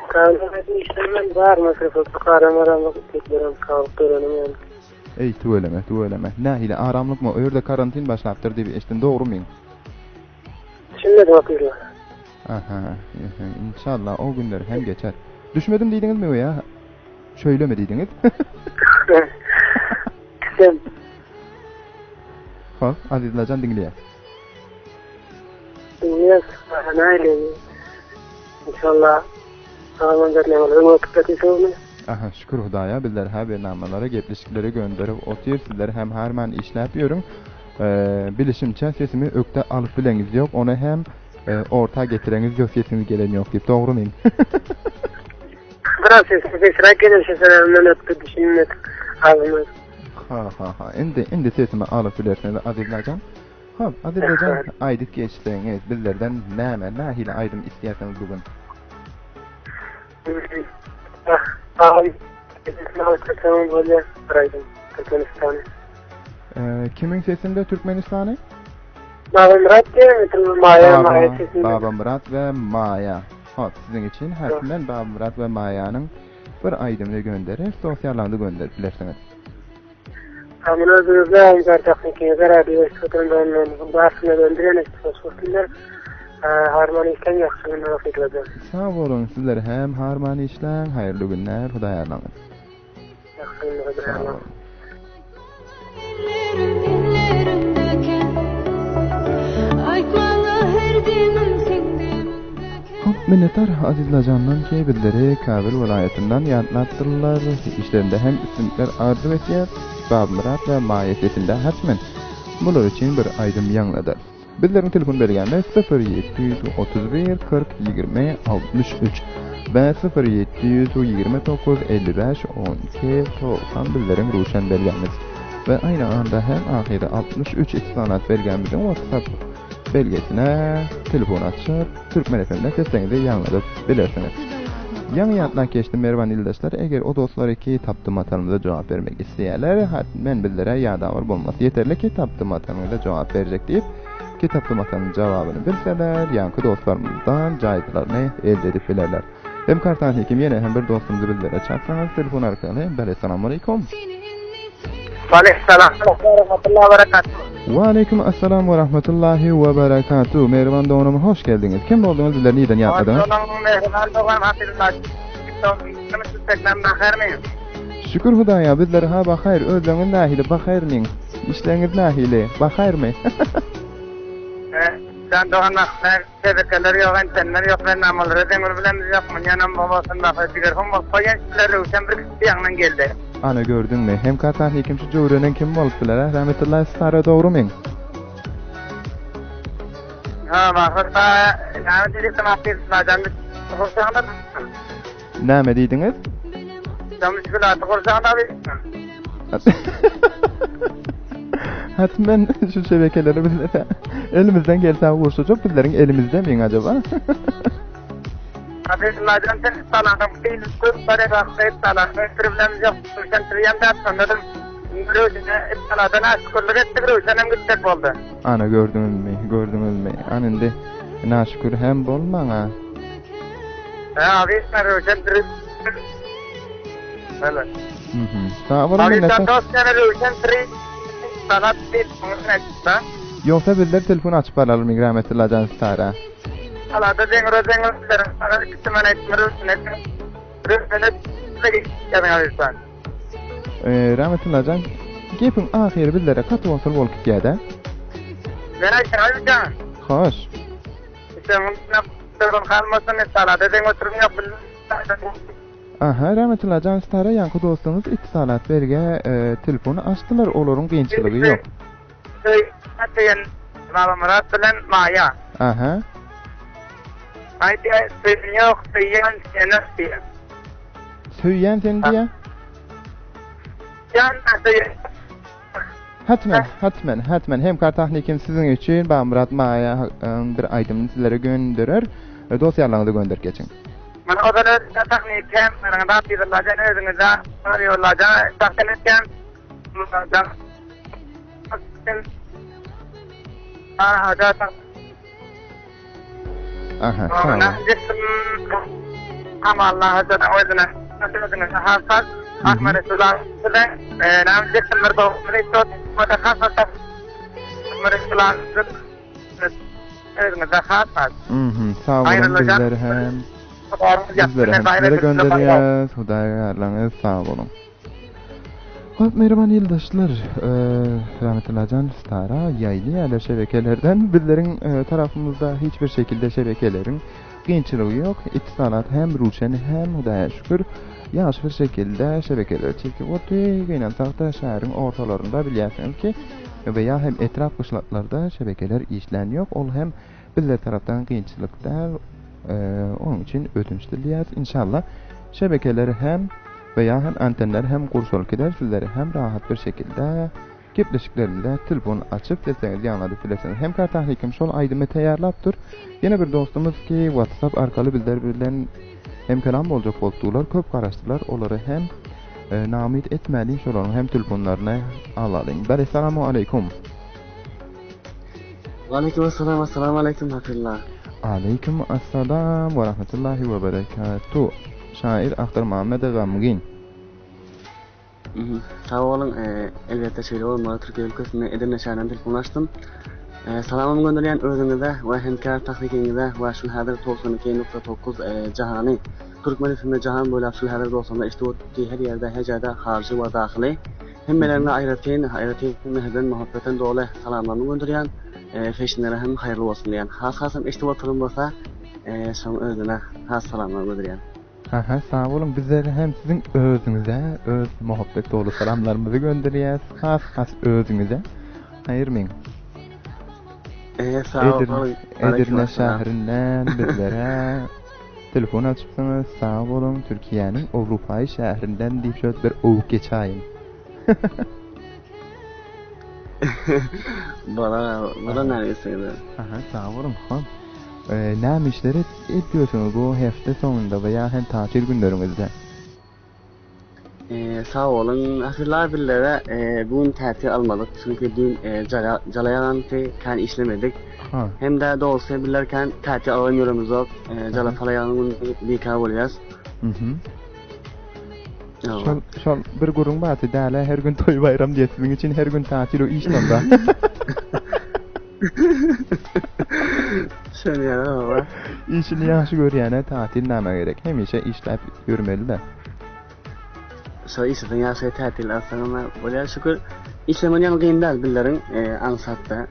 Kabul vilayetinde işlerden var mı? Kahramanlarımı teklerim, kalıp dönenim yani. Ey tuveleme. Nahile aramlık mı? Öyle karantin başlattır diye eştin doğru muyum? Şimdi de bakıyorlar. Aha. İnşallah o günler hem geçer. Düşmedim dediniz mi o ya? Şöyle mi dediniz? Sen. Bak Azizlacan dinleyen. Dinliyoruz. Nahile. İnşallah. Sağlam derlemeleri vakit etmişsiniz. Aha şükür Hudaya bizler habernamalara gepleşikleri gönderip otur sizler hem harman işlep yorum. Bilişimçe sesimi ökte alıp bileniz yok. Onu hem orta getireniz yok, sesiniz gelen yok deyip doğru muyum? Biraz sesini fesrak gelirse sen öptü düşünmek ağzımız. Ha. Indi sesimi alıp bilersiniz Azizlacan. Hop Azizlacan aydık geçtiğiniz bizlerden nahile aydım isteyerseniz bugün. Abi, Türkmenistan'ın böyle sıraydım. Türkmenistan'ı. Kimin sesinde Türkmenistan'ı? Baba Murat değil mi? Maya sesinde. Baba Murat ve Maya. Hop sizin için harfinden Baba Murat ve Maya'nın bir aydımını gönderir, sosyallandı gönderip bilersiniz. Amin özünüzle Ankara Teknik'e radyo istiyorlarından bahsine döndüren istiyorlar. Harmoni işlem yaxşılığına fikirledim. Sağ olun sizler hem harmoni işlem, hayırlı günler, Hudaý arlanız. Yaxşılığına Sağ olun. Minnetar Azizlacan'dan kebirleri Kabil vilayetinden yanıtlattırırlar. İşlerinde hem isimler ardı vesiyet, Bab Murat ve Maya sesinde hatmen. Bunlar için bir aydım yanladır. Bizlerin telefon belgemiz 0731 40 20 63 ve 0729 55 12 90 bizlerin ruşen belgemiz. Ve aynı anda hem ahiri 63 istisanat belgemizin WhatsApp belgesine telefon açıp Türkmen FM'den seslerinizi yanladıp bilirsiniz. Yan yandan geçtim mervan ildaşlar. Eğer o dostlar ki taptım atanımıza cevap vermek isteyenler hatmen bizlere yadavar bulması yeterli ki taptım atanımıza cevap verecek deyip kitaptım atanın cevabını bilseler yankı dostlarımızdan caydılarını elde edip bilirler. Hem kartan hekim yine hem bir dostumuzu bildirere çatsanız telefon arkalı. Selamun aleyküm. Aleykümselam ve rahmetullahi ve berekatuhu. Ve aleyküm assalam ve rahmetullahi ve berekatuhu. Mervan Doğan'ıma hoş geldiniz. Kim olduğunuz bizler neyden yapmadınız? Mervan Doğan hatırlar. Şükür Hudaya bizler ha bakayır. Özlüğün nahili bakayır mıyım? İşleriniz nahili bakayır mı? Sen Doğan'a tebekeleri yok, entenleri yok, ben namalları demir bilemiz yok. Yanım babasının bakayır. Bir hum ol koyan şeyleri uçan bir yanından geldi. Ana gördün mü? Hem kartan hekim şu Cumhuriyet'in kim olup bilere? Rahmetullahi Sarı doğru muyum? Ha bakırsa rahmetullahi Sarı doğru Ne mi dediniz? Camış bilatı kursağında bir... Hatmen şu şebekeleri bizlere elimizden gelse vuruşacak bizlerin elimizde miyim acaba? Rahmetullahi sen salanım değil, kız para bakmayıp salanım, problemimiz yok, sen triyem de atsanladım. Röjüne iptaladan aşkurluk ettik, röjünem gittik oldu. Ana gördünüz mü? Anında naşükür hem bolmana. Abi sen röjün dirip... Öyle. Sağ olun Abi minnetar. sen dosyana röjün dirip... Salat bir konuşun etsin. Yoksa bizler telefonu açıp alalım rahmetullahi can Sarı. Alada zengin sana kısmen etsin röjün etsin. Röjün etsin. Yapın Rahmetullahi can gepin ahiri bizlere katı olsun bol kitiyada. Ben ayşen can. Hoş. İşte bundan telefon kalmasın salada zengin oturum yapın. Aha rahmetullahi can Sarı yankı dostunuz ittisalat verge telefonu açtılar olorun gençliği yok. Hatta Baba Murat bilen Maya. Aha. Haydi sözün yok, söyleyen seni diye. Söyleyen seni diye? Can söyleyen. Hatmen. Hem kartahnikim sizin için Baba Murat Maya bir aydımını sizlere gönderir. Dosyalarınızı gönder geçin. Bana o da kartahnikim, bana da pidalacan özünüze arıyorlacan, kartahnikim. Aha, sağ olun. Ama Allah'a da özüne hafaz أحمد السودان نعم جدا مرضو مريض متخصص أحمد السودان متخصص Sağ olun bizler hem sizlere gönderiyoruz. Hudaya yarlarınız sağ olun. Hop merhaba yoldaşlar. Rahmetli Can Stara yaylı yerler şebekelerden bizlerin tarafımızda hiçbir şekilde şebekelerin gençliği yok. İttisalat hem Ruşen hem Hudaya şükür yaş bir şekilde şebekeler çekip oturuyor. Gaynen sağda şehrin ortalarında biliyorsunuz ki veya hem etraf kışlatlarda şebekeler işleniyor. Ol hem bizler taraftan gençlikler onun için ödünç diliyaz. İnşallah şebekeleri hem veya hem antenler hem kursol gider sizleri hem rahat bir şekilde gepleşiklerinde telefon açıp deseniz yanladı filesiniz. Hem kartahlikim şol aydımı tayarlaptır. Yine bir dostumuz ki WhatsApp arkalı bizler bilen hem kelam olacak oldular, köp karıştılar. Onları hem namit etmeli şolanın hem telefonlarına alalım. Bari selamu aleyküm. Aleykümselam, assalamu aleyküm hatırlar. Aleyküm assalam ve rahmetullahi ve berekatuhu. Şair Akhtar Muhammed Gamgin. Sağ olun, elbette şöyle olmalı. Türkiye ülkesinde Edirne şehrinden telefon açtım. Salamımı gönderilen özünüze ve hemkar tahlikinize ve şu hadir 92.9 cihani. Türkmen isminde cihan boylap şu hadir 90'da işte o her yerde, hecada, harcı ve dahili. Hemmelerine ayretin mehden, muhabbetin dolu salamlarını gönderilen feşinlere hem hayırlı olsun diyen. Hasım işte oturun olsa son özüne has salamlar gönderilen. Sağ olun. Bizler hem sizin özünüze, öz muhabbet dolu salamlarımızı gönderiyoruz. Has özünüze. Hayırmın. Sağ olun. Edirne şehrinden bizlere telefon açıpsınız. Sağ olun. Türkiye'nin Avrupa'yı şehrinden deyip şöyle bir ovuk geçeyim. Bana neredesiniz? Sağ olun. Ne işleri ediyorsunuz bu hafta sonunda veya hem tatil günlerinizde? Sağ olun. Hatırlar billere bugün tatil almadık. Çünkü dün Calayan'ı kan işlemedik. Hem de doğrusu bilirken tatil alamıyoruz yok. Calayan'ın bir kahve oluyoruz. Şol bir gurun batı dağla her gün toy bayram diye sizin için her gün tatil o işten da. Şöyle ya baba. İşini yaxşı görýäne tatil näme gerek? Hemişe işläp yürmeli de. Şo işden yaxşı tatil alsaňa bolýar şükür. İşlemen ýa gyndan billerin ansatda.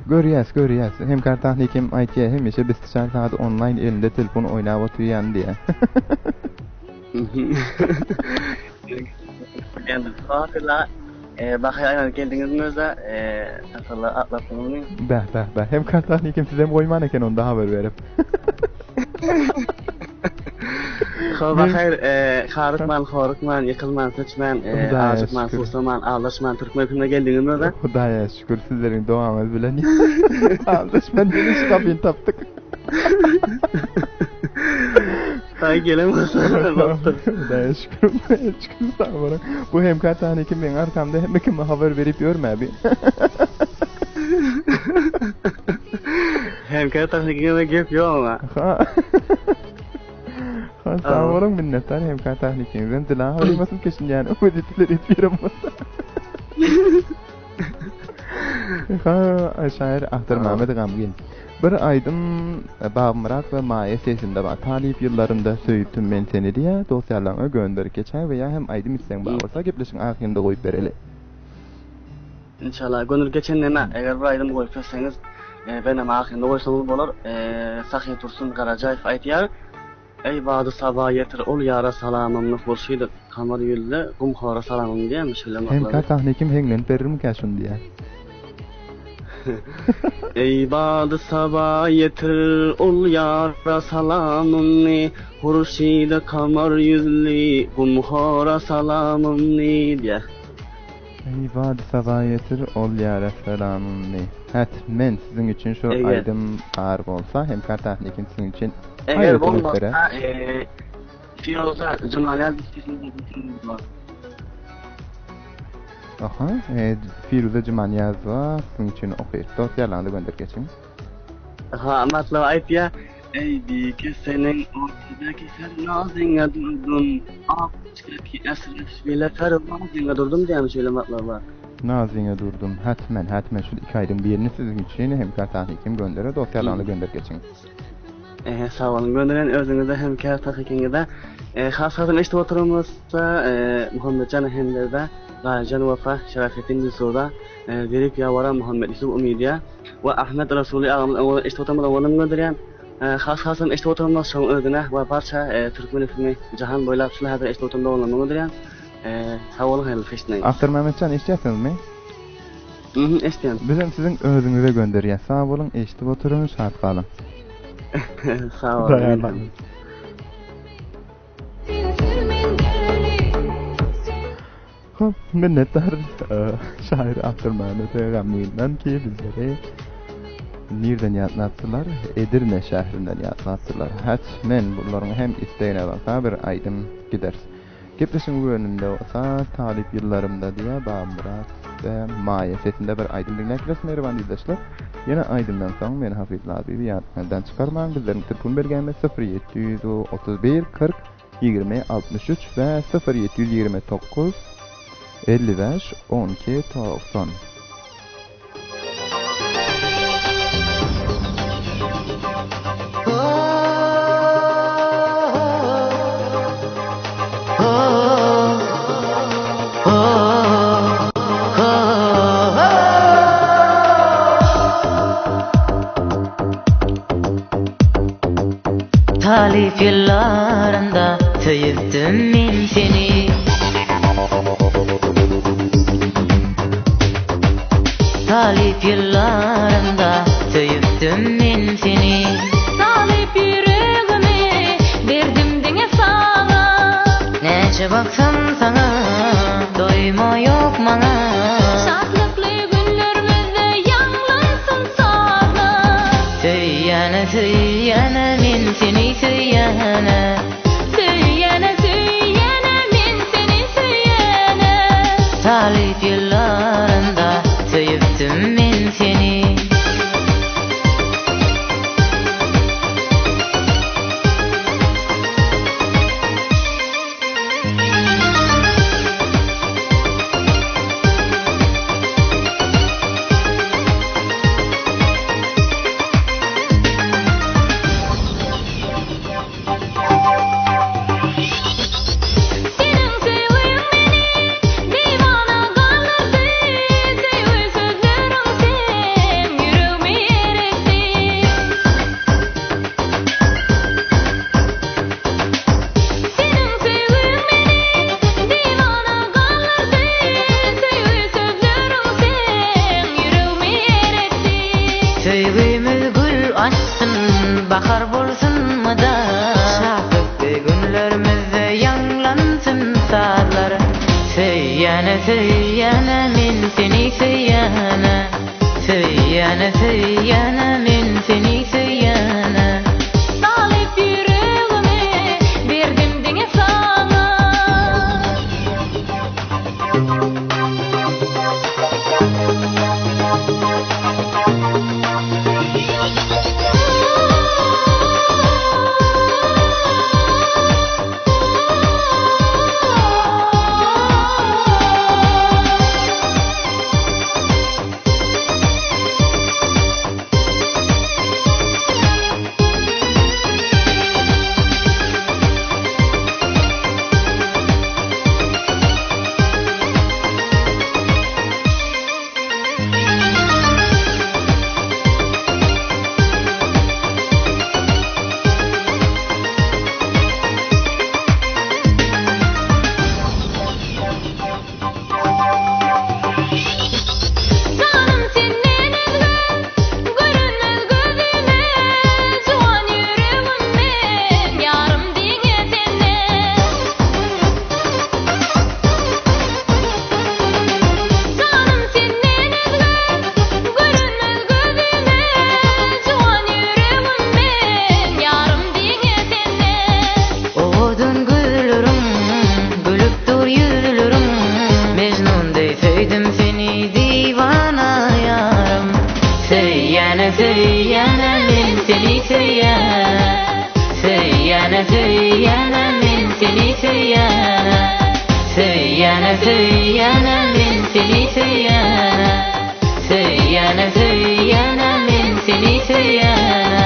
Görýäs. Hem kartahlikim aýtýar hemişe biz saat online elinde telefon oýnap oturýan diye. Yani tatilla bakay aynen geldiğinizde tatilla atlattığınız. Bah. Hem kartahlikim size koyman eken onda haber verip. Bakayır xarıkman, yıkılman, seçmen, aşıkman, susaman, ağlaşman, Türkmen filmine geldiğinizde. Hudaya şükür sizlerin duamız bilen. Ağlaşman deniz kabin taptık. Ay gelemezsin. Hudaya şükür sağ olun. Bu hem kartahlikim benim arkamda hem kim haber verip yorma abi. Hem kartahlikime gep yok ama. Sağ olun minnettar hem kartahlikimizden dilağı olmasın kesin yani o editler etmiyorum olsa. Şair Akhtar Muhammed Gamgin. Bir aydım Babamırak ve Maya sesinde var. Talip yıllarında söýüpdüm men seni diye dosyalarına gönderip geçen veya hem aydım isen bağırsa gepleşin ahirinde koyup bereli. İnşallah gönderip geçenlerine eğer bir aydım koyup verseniz benim ahirinde koysanız olur. Sahi Tursun Karacayev aytýar. Ey badı sabah yetir ol yara salamımlık bolşuydu. Kamar yüzde kumhara salamım diye mi şöyle hem kartahlikim henglen veririm kaşun diye. Ey badı sabah yetir ol yara salamımni hurşide kamar yüzlü kumhara salamımni diye. Ey badı sabah yetir ol yara salamımni. Men sizin için şu aydım ağır olsa hem kartahlikim sizin için eğer olmazsa Firuze Cumaliyaz dizisinin var. Aha, Firuze Cumaliyaz var. Bunun için okuyup dosyalarını gönderip geçin. Matlav aytýar, Eydiki senin ortadaki fernazine durdun. Ağaçtaki esref bile fernazine durdum diye mi söylemek var? Nazine durdum. Hatmen şu 2 aydın birini sizin için Hemkar Tahnikim göndere dosyalarını gönder geçin. Sağ olun. Gönderen özünüzde Hemkar Tahnikim'de hasatın işte oturumuzda Muhammedcan Hender'de Rajan Vafa Şerafettin Yusuf'da Verip Yavara Muhammed Yusuf Umidiya ve Ahmet Resulü ağamın işte oturumda gönderen hasatın işte oturumda son özüne ve parça Türkmen filmi Cihan Boylap Sülahada işte oturumda olanı gönderen sağ olun hayırlı feştine. Aktör Mehmetcan istiyorsunuz mu? İsteyen. Bizim sizin özünüze gönderiyor. Sağ olun, eşitip oturun, şart kalın. Sağ olun. Dayanın. Hop, minnettar şair Abdülmehmet Gamı'ndan ki bizlere nereden yatlattılar? Edirne şehrinden yatlattılar. Hatmen bunların hem isteğine baka bir aydın gider. Gepleşin bu önünde olsa talip yıllarımda diye Bağımırat ve Maya setinde bir aydın dinlekles mehriban dinleyiciler. Yine aydından sonra meni Hafizli abi yatmadan çıkarmayın. Bizlerin telefon belgemiz 0731 40 20 63 ve 0729 55 12 90. Talip yıllarında sevdim min seni. Talip yıllarında sevdim min seni. Talip yüreğimi verdim dine sana. Nece baksam sana doyma yok bana. Şartlıklı günlerimizde yanlansın sana. Söyyene söyyene min seni söyyene. Söyyene söyyene min seni söyyene. Talip yıllarında sevdim min seni. Sevgimiz gül açsın, bahar bulsun mu da şafaklı günlerimizde yanlansın saatler. Söyyene söyyene min seni söyyene. Söyyene söyyene min seni söyyene. Talip yüreğimi verdim dine sana. söýene söýene söýene men seni söýene söýene söýene men seni söýene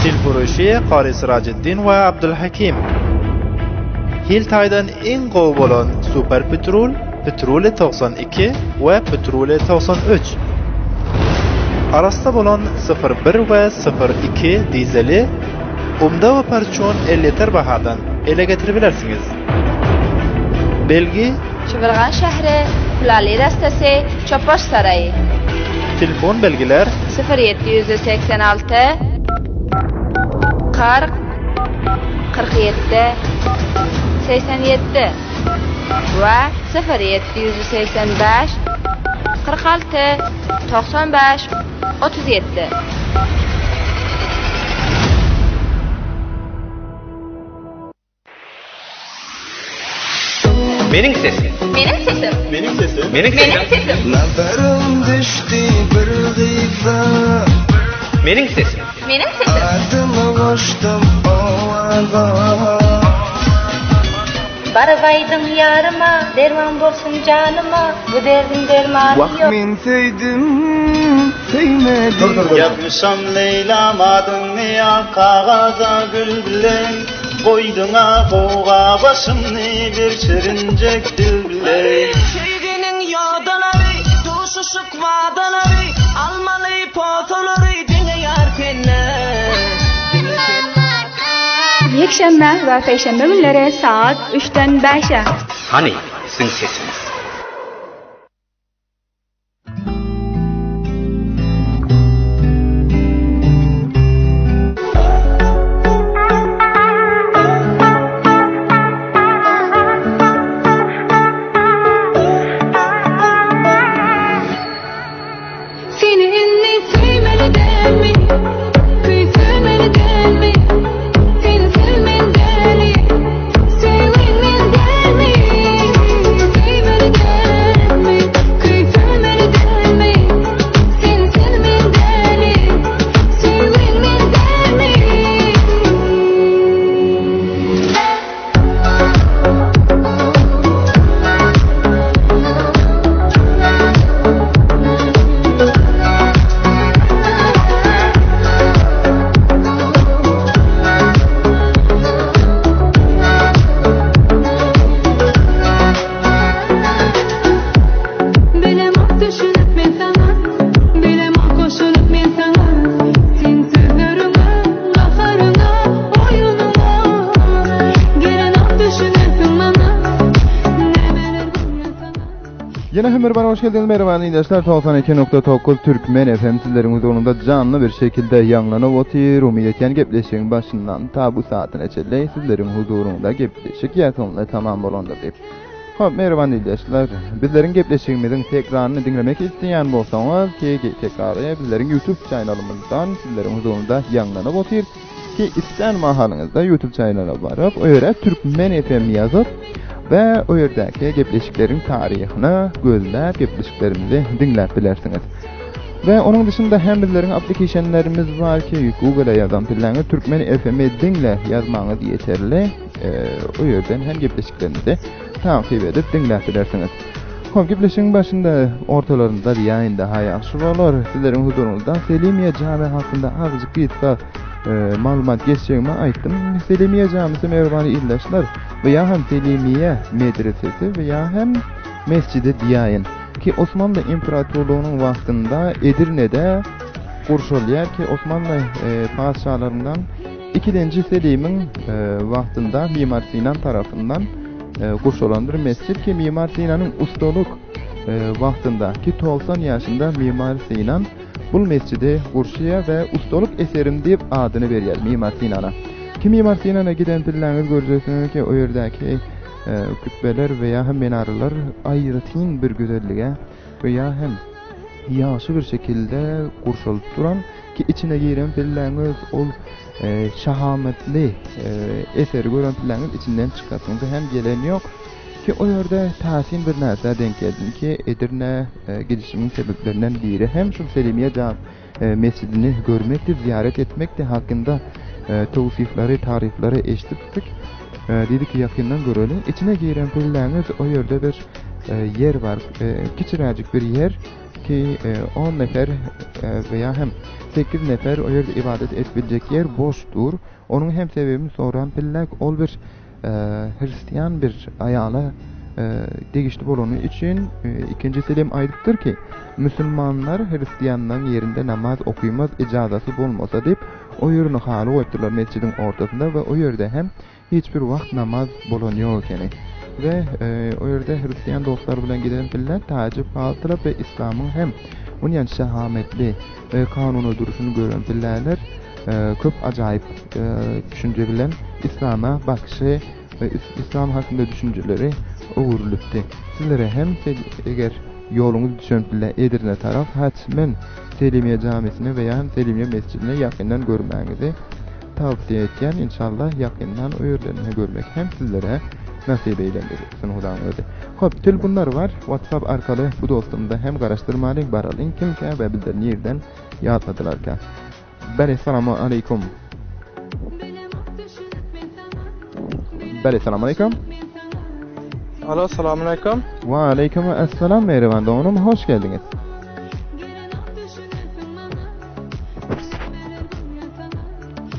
Dilfurushi Qari Sirajiddin we Abdulhakim. Hiltaydan en gowy bolan Super Petrol, Petrole 92 we Petrole 93. Arasda bolan 01 we 02 dizeli umda we parçon 50 ter bahadan ele getiribilirsiniz. Belgi Çıvırgan şehri, Kulali rastası, Çopaş sarayı. Telefon belgiler 0786 40 47 87 ve 0785 46 95 37. Mening sesim. Mening sesim. Mening sesim. Mening sesim. Nazarim düştü bir gıysa Mening sesim. Mening sesim. Adımı koştum ovaga Barbaydın yarıma, derman bolsun canıma, bu derdin dermanı yok. Men sevdim, sevmedim Yapmışam Leyla'm adını ya kağaza gül bilen Koyduğuna koğa başımni bir şirincek dil bilen Sevginin yağdaları, duşuşuk vadaları, almalı potaları dine yar penler. Yekşembe ve Perşembe günleri saat 3'ten 5'e. Hani sizin sesiniz. Seninle sevmeli mi? Sevmeli mi? Seni sevmeli mi? Sevmeli mi? Sevmeli mi? Sevmeli mi? Seni sevmeli mi? Sevmeli mi? Bilemem düşünüp men sana, bilemem koşulup men sana. Sensiz görüme, baharına, oyunuma. Gelemem düşünüp bana, nemeler dünya sana. Yine hem merhaba, hoş geldiniz merhaba arkadaşlar. 92.9 Türkmen FM sizlerin huzurunda canlı bir şekilde yanlanıp otur. Umid eten gepleşiğin başından ta bu saatine çelle sizlerin huzurunda gepleşik yatonla tamam bolandır deyip. Hop merhaba arkadaşlar. Bizlerin gepleşiğimizin tekrarını dinlemek isteyen bolsanız ki tekrarı bizlerin YouTube kanalımızdan sizlerin huzurunda yanlanıp otur. Ki isteyen mahalınızda YouTube kanalına varıp o yere Türkmen FM yazıp ve o yerdeki gepleşiklerin tarihini gözlep gepleşiklerimizi dinlep bilersiniz. Ve onun dışında hem bizlerin aplikasyonlarımız var ki Google'a yazan bilenler Türkmen FM'i dinle yazmanız yeterli. O yerden hem gepleşiklerinizi takip edip dinlep bilersiniz. Hop gepleşiğin başında ortalarında yayında hayaşı olur. Sizlerin huzurunuzda Selimiye Cami hakkında azıcık bir malumat geçeceğimi aytdım. Selimiye Camisi merhaba illashlar veya hem Selimiye medresesi veya hem Mescid-i Diyayen ki Osmanlı İmparatorluğu'nun vaktinde Edirne'de kurşulyer ki Osmanlı padişahlarından 2. Selim'in vaktinde Mimar Sinan tarafından kurşulan bir mescid ki Mimar Sinan'ın ustalık vaktinde ki 90 yaşında Mimar Sinan bu mescidi kurşuya ve ustalık eserim deyip adını veriyor Mimar Sinan'a. Ki Mimar Sinan'a giden billeriniz göreceksiniz ki o yerdeki kütbeler veya hem menarlar ayrıtın bir güzelliğe veya hem yaşı bir şekilde kurşulup duran ki içine giren billeriniz ol şahametli eseri gören planın içinden çıkasınız hem gelen yok ki o yerde tahsin bir narsa denk geldim ki Edirne gidişimin sebeplerinden biri hem şu Selimiye mescidini görmekti, ziyaret etmekti hakkında tavsifleri, tarifleri eşittik. Dedik ki yakından görelim. İçine giren planınız o yerde bir yer var, küçücük bir yer ki 10 nefer veya hem 8 nefer o yerde ibadet edebilecek yer boştur. Onun hem sebebini soran pillak ol bir Hristiyan bir ayala degişli bolonu için ikinci Selim aydıktır ki Müslümanlar Hristiyanların yerinde namaz okuymaz icazası bulmasa deyip o yerini halı koyupturlar mescidin ortasında ve o yerde hem hiçbir vakt namaz bulunuyor yani. Ve o yerde Hristiyan dostlar bilen giden piller tacip kaldılar ve İslam'ın hem onun yani şahametli kanunu duruşunu gören pillerler köp acayip düşünce bilen İslam'a bakışı ve İslam hakkında düşünceleri uğurluptu. Sizlere hem eğer yolunuz düşündüler Edirne taraf hatmen Selimiye Camisi'ne veya hem Selimiye Mescidine yakından görmenizi tavsiye etken inşallah yakından o yerlerini görmek hem sizlere nasip eylendirsin Hudaňyzy. Hop, telefonlar var. WhatsApp arkaly bu dostumda hem garaşdyrmalyk baralyn kimkä we bizden ýerden ýatladylarka. Bele salamu aleykum. Bele salamu aleykum. Alo, selamun aleyküm. Ve aleyküm esselam Mehriban Doğan'ım, hoş geldiniz.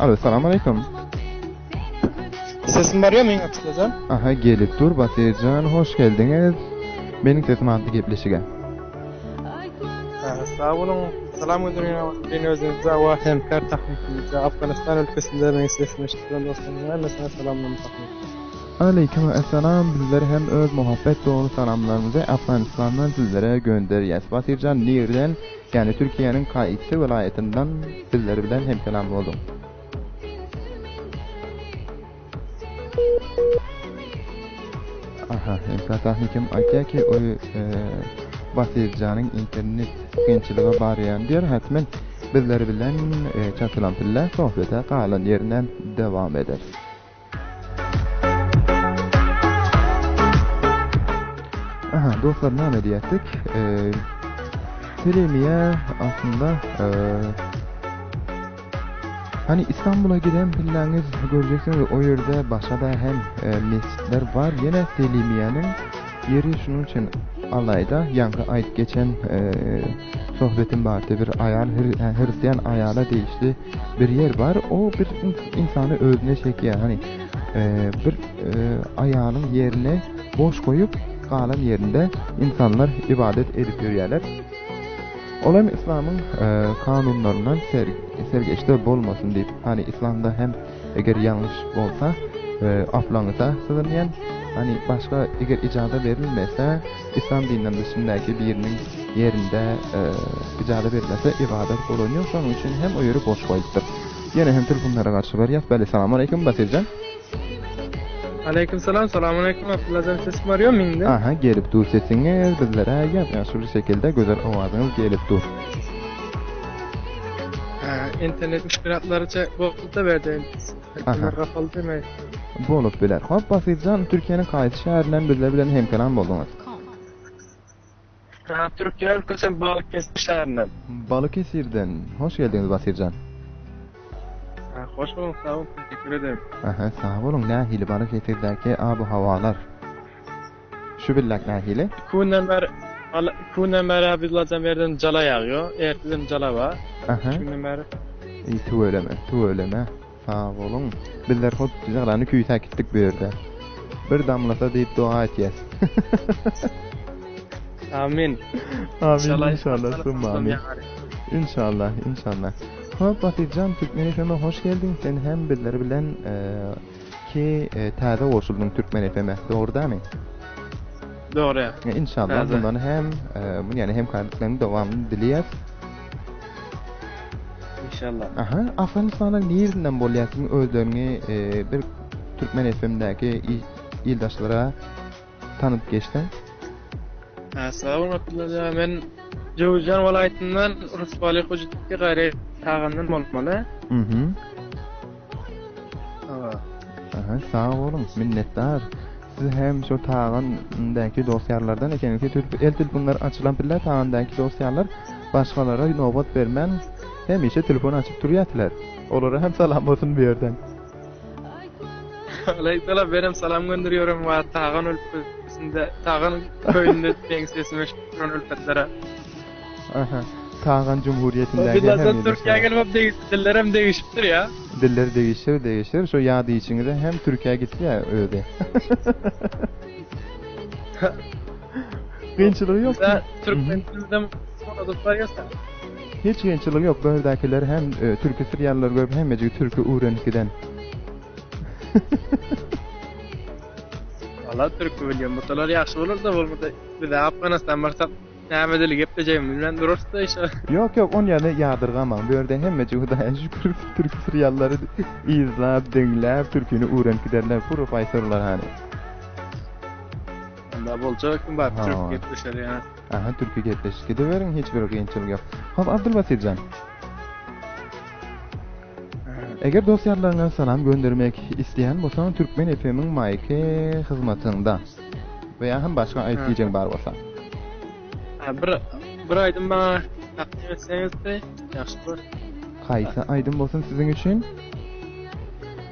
Alo, selamun aleyküm. Sesim var ya men atlacan? Aha, gelip dur Basircan, hoş geldiniz. Benim sesim antı gepleşige. Sağ olun. Salam gönderiyorum. Beni özünüzde ve hemkar tahminimizde Afganistan ülkesinde ben sesini işitilen dostlarımla mesela selamlarımı takdim. Aleyküm esselam. Bizler hem öz muhabbet dolu salamlarımızı Afganistan'dan sizlere gönderiyoruz. Basircan Nir'den yani Türkiye'nin Kayıtlı vilayetinden bizler bilen hem selam oldum. Aha, hemkar tahmikim aytýar ki o Basircan'ın internet sıkınçılığı baryan diyor. Hatmen bizler bilen çatılan piller sohbete kalan yerinden devam eder. Aha, dostlar ne ediyattık? Selimiye aslında hani İstanbul'a giden planınız göreceksiniz o yerde başka da hem mescitler var. Yine Selimiye'nin yeri şunun için alayda yankı ait geçen sohbetin vardı bir ayal Hristiyan ayala değişti bir yer var. O bir insanı özüne çekiyor. Hani bir ayalın yerine boş koyup kalan yerinde insanlar ibadet edip yürüyorlar. Olan İslam'ın kanunlarından sergeçte bolmasın deyip hani İslam'da hem eğer yanlış olsa aflanıza sığınmayan hani başka eğer icada verilmese İslam dininden dışındaki birinin yerinde icada verilmese ibadet bulunuyor. Onun için hem o yeri boş koyuptur. Yine hem telefonlara karşı var. Bale selamun aleyküm Basircan. Aleyküm selam, selamun aleyküm. Abdülazam sesim var ya mende. Aha, gelip dur sesiniz bizlere yapmaşır şekilde güzel ovazınız gelip dur. İnternet müşkilatlarıca boşlukta verdi. Aha. Kapalı demeyin. Bolup biler. Hop Basircan, Türkiye'nin Kayıtlı şehrinden bizler bilen hemkalam boldunuz. Türkiye ülkesi Balıkesir şehrinden. Balıkesir'den. Hoş geldiniz Basircan. Hoş bulduk, sağ olun, teşekkür ederim. Aha, sağ olun. Nahili Balıkesir'deki abu havalar. Şu billak nahili? Kunden beri Abdülazam verden cala yağıyor. Erteden cala var. Aha. Kunden beri. Tu öyleme. Sağ olun. Bizler hop cağlarını küyü takittik bu yerde. Bir damlasa deyip dua et Amin. Amin inşallah. Amin. İnşallah. Hop Basircan, Türkmen FM'e hoş geldin. Sen hem bizleri bilen ki taze koşuldun Türkmen FM'e. Doğru değil mi? Doğru ya. İnşallah bundan hem yani hem kardeşlerin devamını dileyez. İnşallah. Aha, Afganistan'dan nereden bolyasın özlerini bir Türkmen FM'deki ildaşlara tanıp geçtin? Sağ olun Abdülazam. Ben Jowzjan vilayetinden Rusbali Hujitki gayret tağından bolmaly. Aha, sağ olun, minnettar. Siz hem şu tağandaki dosyalardan ekenki el telefonlar açılan piller tağandaki dosyalar başkalara nöbet vermen hemişe telefon açıp duruyorlar. Onlara hem salam olsun bir yerden. Aleykümselam, benim salam gönderiyorum ve Tağan ülkesinde, Tağan köyünde benim sesimi çıkaran ülketlere. Aha, Tağan Cumhuriyeti'ndeki Bilhassa Türkiye'ye gelip dillerim değişiptir ya. Diller değişir. Şu yadı içinde hem Türkiye'ye gitti ya öyle. Gençlik yok. Türkmen dilinde sonradık var ya sen. Hiç gençlik yok. Böyledekiler hem Türkü Sıryalılar görüp hem de Türkü öğrenikiden. Allah Türkü biliyorum. Mutalar yaxşı olur da olmadı. Bir de Afganistan varsa näme gep dejeyim bilen durursa işte. Yok onu yani yadırgamam. Böyle hem de Hudaýa şükür Türkü Sıryalıları izlap, dinlep, Türkünü öğrenip giderler. Profesörler hani. Anda bolcak var Türk gepleşer yani. Aha, Türkü gepleşip gideverin, hiç bir gençlik yok. Hop Abdülbasircan. Eger dosyalarına salam göndermek isteyen bolsa Türkmen FM'in maýky hyzmatynda veya hem başga aýtdyjyň bar bolsa. Bir aydın bana takdim etseniz de yaxşı olur. Kaýsa aydın bolsun sizin üçün?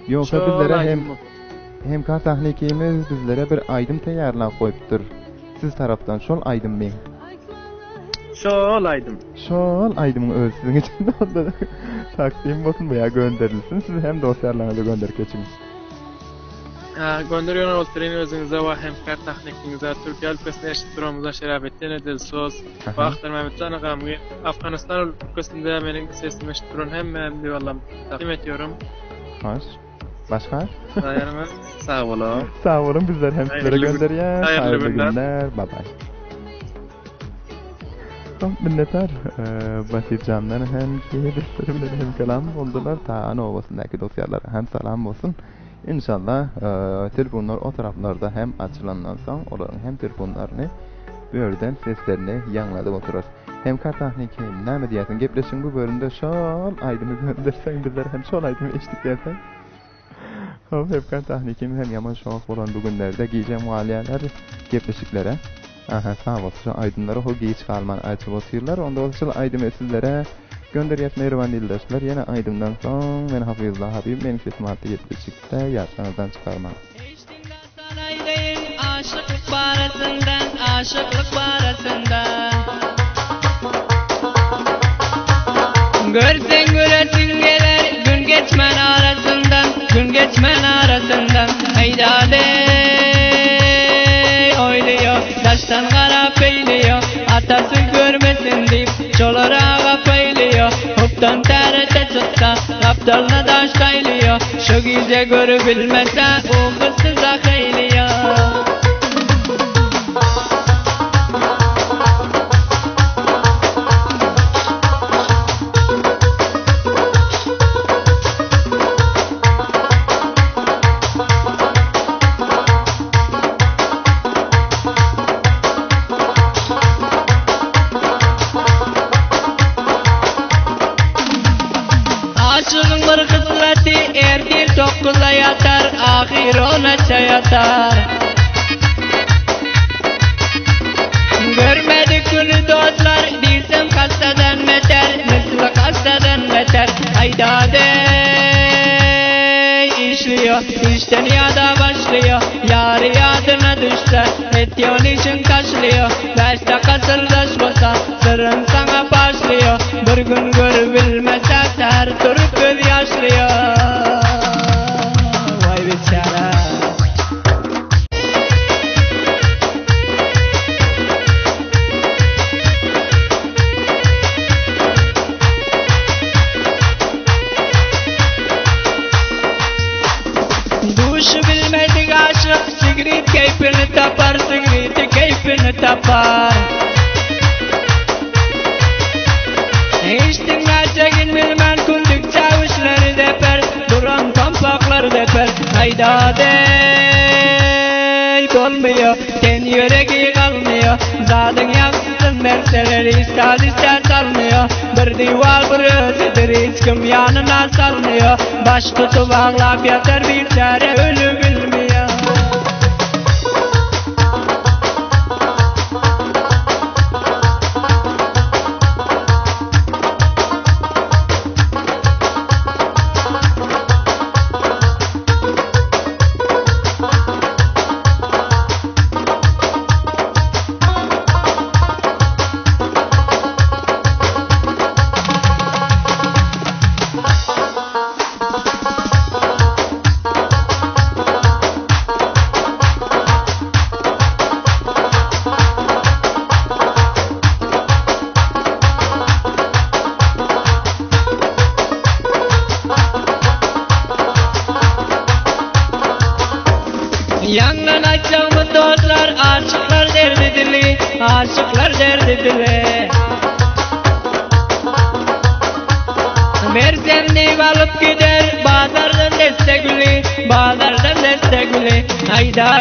Yoksa bizlere hem kar tahnikimiz bizlere bir aydın tayarlap koyupdyr. Siz taraftan şol aydın men. Şol aydymyň öz sizin için onda takdim bolsun veya gönderilsin. Siz hem dosyalarına gönderip geçiniz. Gönderiyorum oltırın özünüze ve hem kar tahnikinize Türkiye ülkesine eşit durumumuza şerafettin edil söz. Vakhtır Mehmet Can ağam Afganistan ülkesinde benim sesimi eşit durun hem de vallahi takdim ediyorum. Hoş. Başka? Dayanımız sağ olun. Sağ olun, bizler hem sizlere gönderiyor. Hayırlı günler. Bye bye. Minnettar Basircandan hem dostlarımdan hem kalam oldular. Tağan Ovası'ndaki dosyalara hem salam olsun. İnşallah telefonlar o taraflarda hem açılandan sonra onların hem telefonlarını böyleden seslerini yanladıp oturur. Hem kartahniki näme diýersiň gepleşiň bu bölümde şol aýdymy gönderseň bizler hem şol aýdymy eşitdirsen. Hop hep kartahnikim hem yaman şoğuk bolan bu günlerde giýjem waliýalar gepleşiklere. Aha, sağ bolsun aýdynlara ho giýiş galman aýtyp oturýarlar. Onda bolsa aýdymy sizlere gönderýät merwan dildaşlar. Ýene aýdymdan soň men Hafyzullah Habib meniň sesimi aýtyp gepleşikde ýaşanyzdan çykarman. Aşıklık barasından Görsen göresin geler gün geçmen arasından Hayda dey oyluyor taştan garap eyliyor atası görmesin deyip çolara payliyor hoptan terete çıksa raptalına daş kaylıyor şu gece görü bilmese o kızsıza kayliyor. Dokuzda yatar, ahir ona yatar. Görmedik günü dostlar, dirsem kastadan beter, misli kastadan beter. Hayda dey işliyor, işten yada başlıyor. Yarı yadına düşse, et yol için kaçlıyor. Başta kasırlaşmasa, sırrın sana başlıyor. Bir gün görebilmese, ter durup göz yaşlıyor. Duşu bilmedik aşık, sigrit keyfini tapar, sigriti keyfini tapar. İçtin gerçeğin bilmen kunduk çavuşları deper, duran kampakları deper. Hayda dey dolmuyor, ten yüreği kalmıyor, zadın yaksın nerseleri ister salmıyor. Bir dival bir özüdür hiç kim yanına salmıyor. Baş tutup ağlap yatar bir çare ölü bilmiyor. Yandan açacağımı dostlar, aşıklar derdi dili, aşıklar derdi dili. Versem deyip alıp gider, bazardan deste gülü, bazardan deste gülü. Hayda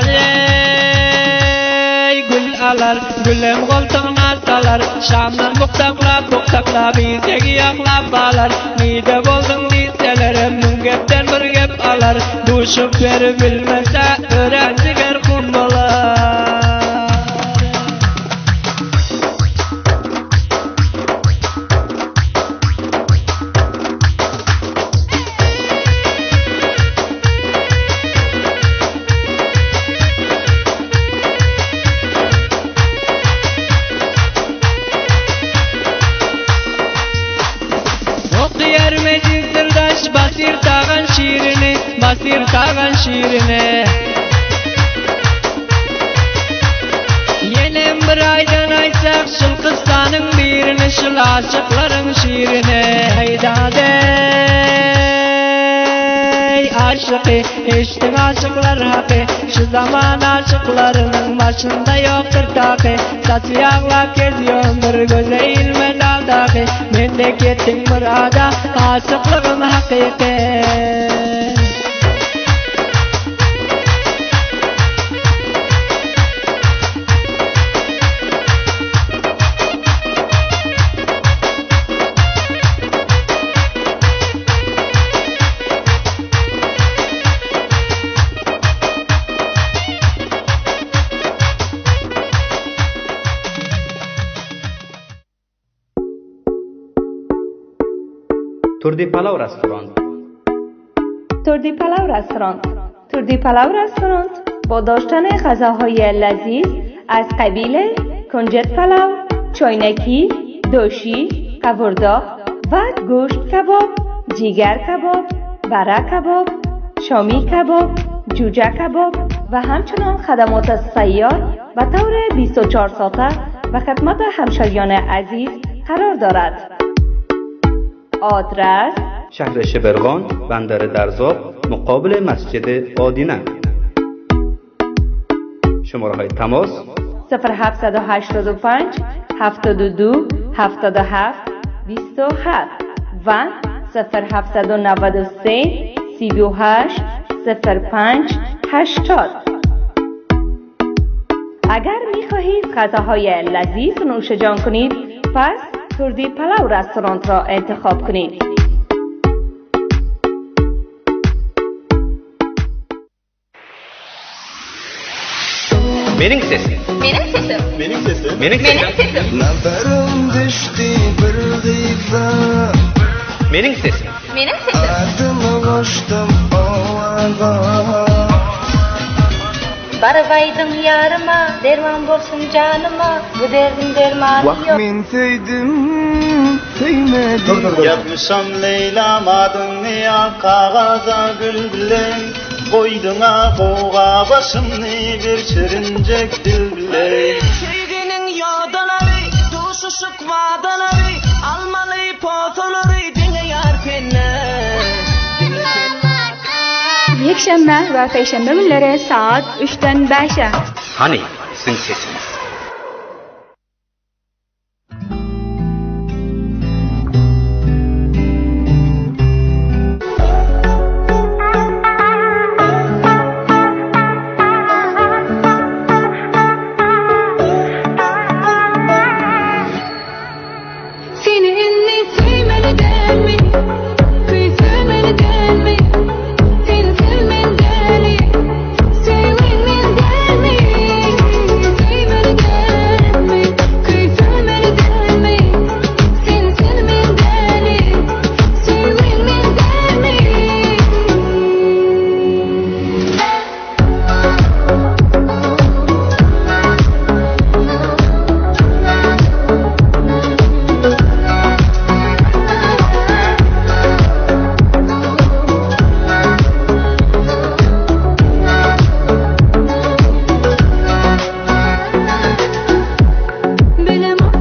ey gül alar, gülüm koltuğuna salar. Şamdan buktakla, bize giyaklap alar. Nide boldun diseler, emnun gepten bir gep alar. Duşup veri bilmese, öğrenci ver kumbalar. Basir tağan şiirine Yenem bir aydan aysak şul kıssanın birini şul aşıkların şiirine Haydadey aşıkı eştin aşıklar hakkı Şu zaman aşıklarının başında yoktur takı Saçı yağlap geziyorum bir göze ilme daldakı Men de kettin burada aşıklığın hakiki Turdi Palav restoran. تردی پلاو رستوران. تردی پلاو رستوران با داشتن غذاهای لذیذ از قبیل کنجد پلاو، چاینکی، دوشی، قورداغ و گوشت کباب، جیگر کباب، برک کباب، شامی کباب، جوجه کباب و همچنان خدمات سیار به طور 24 ساعته و خدمت همشهریان عزیز قرار دارد. آدرس شهر شبرغان، بندر درزاب، مقابل مسجد آدینه. شماره های تماس 0785 72 77 27 و 0793 38 05 80. اگر می خواهید غذاهای لذیذ نوش جان کنید پس تردی پلاو رستوران را انتخاب کنید. Benim sesim. Benim sesim. Benim sesim. Benim sesim. Nazarim düştü bir gıyza. Benim sesim. Benim sesim. Adımı koştum ovağa. Baravaydın yarıma, derman bolsun canıma, bu derdin dermanı yok. Men sevdim, sevmedim. Yazmışam Leylam adını ya kağaza gülgülün. Koyduna koğa başımni bir şirincek dilbiley. Sevginin yadaları, duşuşuk vadaları, almalı potoları dine yar penne. Yekşembe ve Perşembe günleri saat 3'ten 5'e. Hani sizin sesiniz.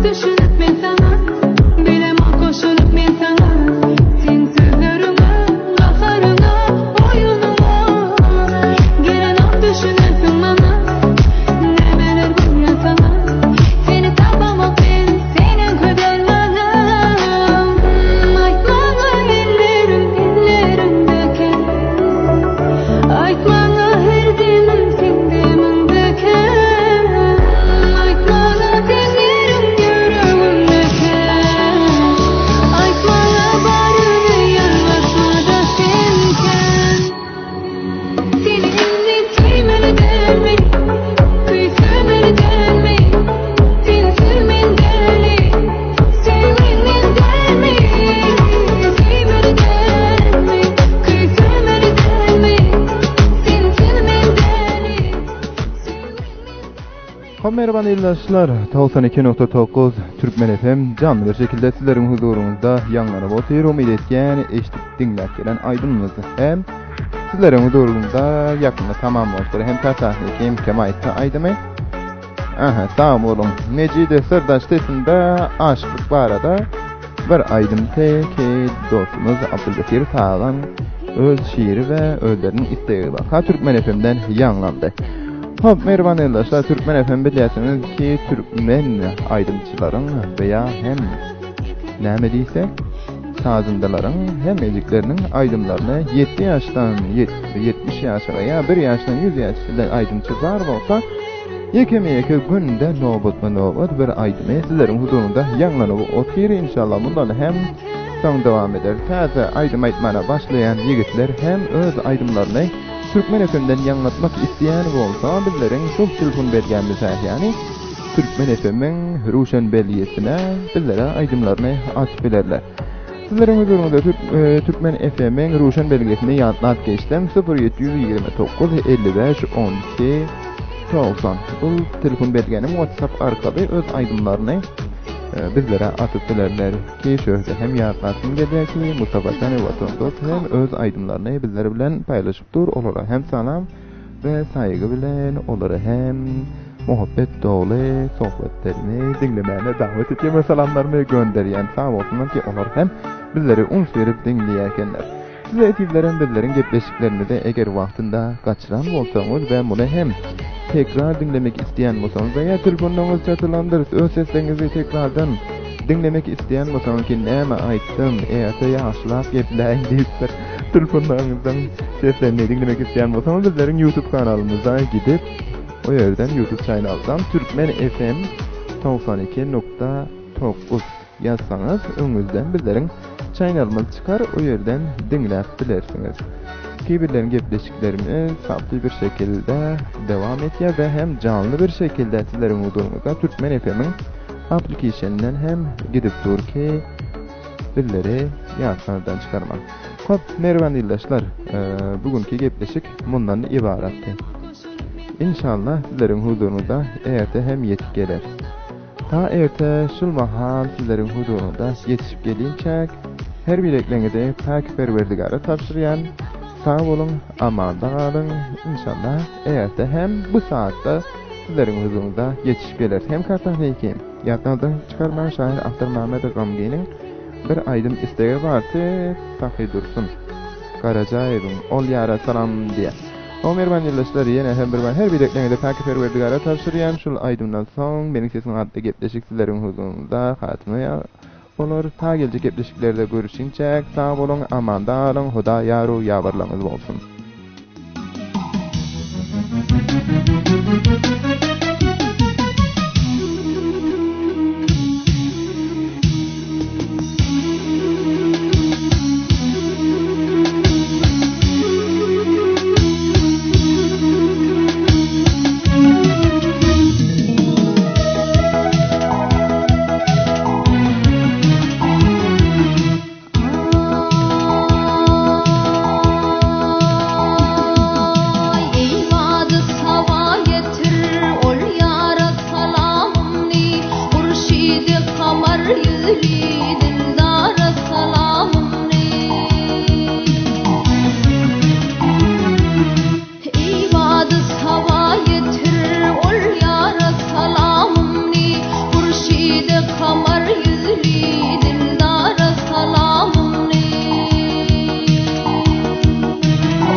düşünüp men sana Bilema koşulup men sana Sen sözlerime, kaharına, oyunuma Gelen ok düşünürsün bana Nemeler dünya sana Seni tapamak ben senin güzelmanım Aytmana ellerindeki Aytmana her demim sen demindeki Aytmana denlerim yüreğimdeki Aytmana barını yalvartmada senken Seni inni sevmeli dermi Kıy sevmeli dermi Seni sürmen derli Sevmenin dermi Sevmeli dermi Kıy sevmeli dermi Seni sürmen derli Merhaba dinleyiciler. 92.9 Türkmen FM canlı bir şekilde sizlerin huzurunuzda yanlanıp oturuyor. Umid etken eşlik dinlep gelen aydınımızı hem sizlerin huzurunuzda yakında tamamlaştır. Hem tasahnik hem kemayette aydımı. Aha sağ olun. Necide Sırdaş sesinde aşıklık var arada. Bir aydım ki dostumuz Abdülbekir Sağlan öz şiiri ve özlerinin isteği var. Türkmen FM'den yanlandı. Hop merhaba arkadaşlar, Türkmen FM biliyorsunuz ki Türkmen aydımçıların veya hem nemediyse sazındaların hem müziklerinin aydımlarını 7 yaştan 70 yaşa veya 1 yaştan 100 yaşında aydımçılar olsa yekeme günde nobut bir aydımı sizlerin huzurunda yanlanıp oturuyor inşallah. Bundan hem son devam eder. Taze aydım aytmana başlayan yigitler hem öz aydımlarını Türkmen FM'den yanlatmak isteyen olsa bizlerin çok telefon bergenimiz yani Türkmen FM'in Ruşen Beliyesine bizlere aydımlarını açıp bilerler. Sizlerin huzurunda Türkmen FM'in Ruşen Beliyesine yanıtlat geçtim 0729 55 12 90. Bu telefon belgenim WhatsApp arkalı öz aydımlarını bizlere atıp bilerler ki şöyle hem yararlasın dedi ki Mustafa Sani Vatandaş hem öz aydımlarını bizlere bilen paylaşıp dur olara hem salam ve saygı bilen olara hem muhabbet dolu sohbetlerini dinlemeye davet ettiğim ve salamlarımı gönderiyen sağ olsunlar ki onlar hem bizleri uns verip dinleyenler. Size etiklerin bizlerin gepleşiklerini de eğer vaktinde kaçıran olsanız ve bunu hem tekrar dinlemek isteyen olsanız veya telefonunuz çatılandırıp öz seslerinizi tekrardan dinlemek isteyen olsanız ki neme ayttım eğer yaşlap gepleyin deyip telefonlarınızdan seslerini dinlemek isteyen olsanız bizlerin YouTube kanalımıza gidip o yerden YouTube kanalından Türkmen FM 92.9 yazsanız önünüzden bizlerin kanalımız çıkar o yerden dinlep bilirsiniz. Kibirlerin gepleşiklerimiz saplı bir şekilde devam ediyor ve hem canlı bir şekilde sizlerin huzurunuzda Türkmen FM'in aplikasyonundan hem gidip dur ki dilleri yazsanızdan çıkarmak. Hop merhaba arkadaşlar. Bugünkü gepleşik bundan ibaretti. İnşallah sizlerin huzurunuzda erte hem yetip gelir. Ta erte şul mahal sizlerin huzurunuzda yetişip gelince her bileklerinize pek perverdigara tavsiyen sağ olun, amanda kalın. İnşallah eğer hem bu saatte sizlerin huzurunuzda yetişip gelir. Hem kartahlayken yatnadan çıkarman şair Ahtar Mehmet Gamgi'nin bir aydım isteği vardı. Takı dursun. Karacayev'in ol yara salam diye. O merhaba yıllaşlar yine hem her bileklerinize pek perverdigara tavsiyen şul aydımdan son benim sesim adlı gepleşik sizlerin huzurunuzda hatmaya olur. Ta gelecek gepleşiklerde görüşünce sağ olun, aman da alın, huda yaru yavarlarınız olsun. kamar yüzlü dildara salamımni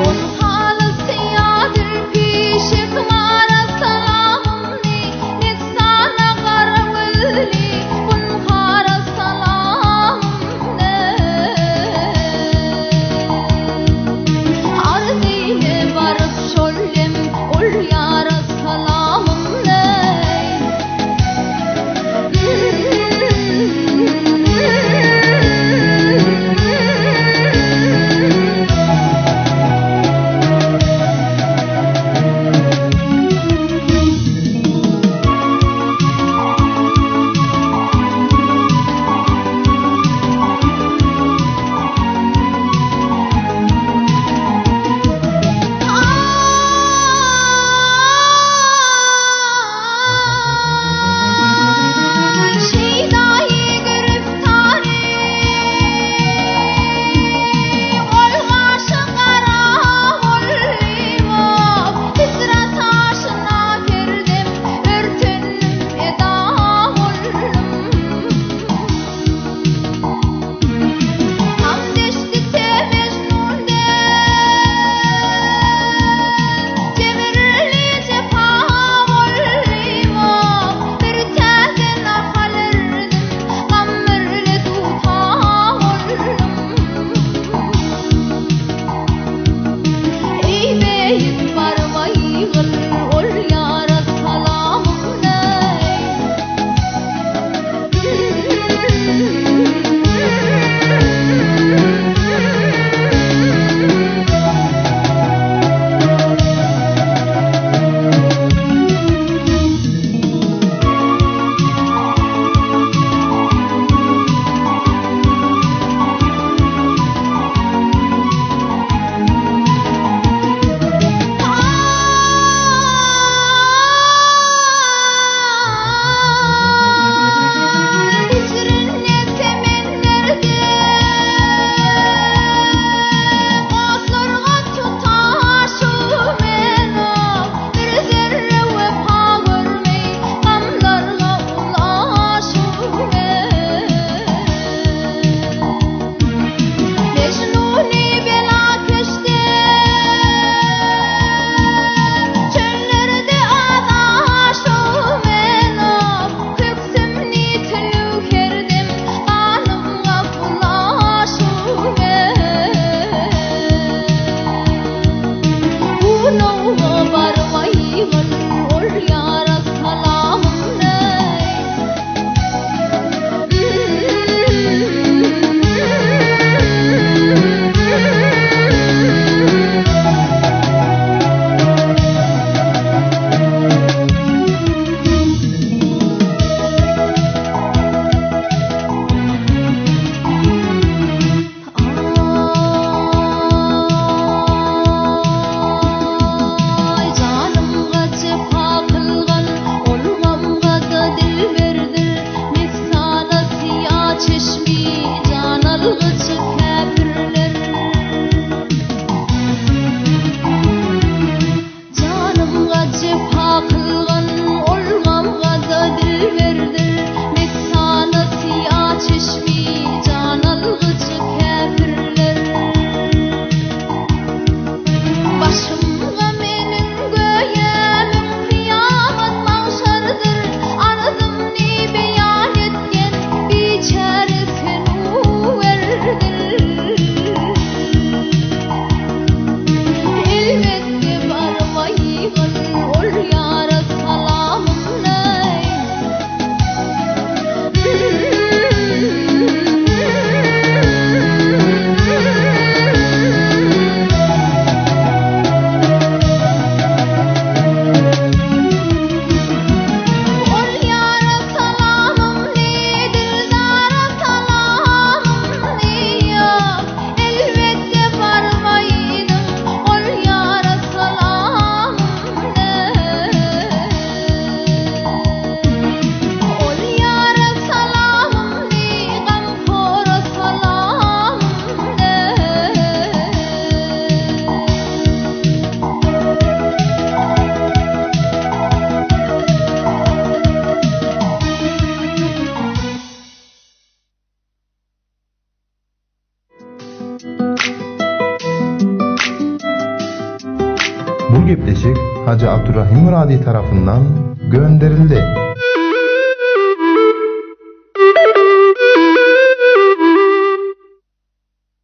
on halısı yadır pişi kımara salamımni netsana karamılli on hara salamımni arzine varıp şollem ol yara salamımni Bu gepleşik Hacı Abdurrahim Muradi tarafından gönderildi.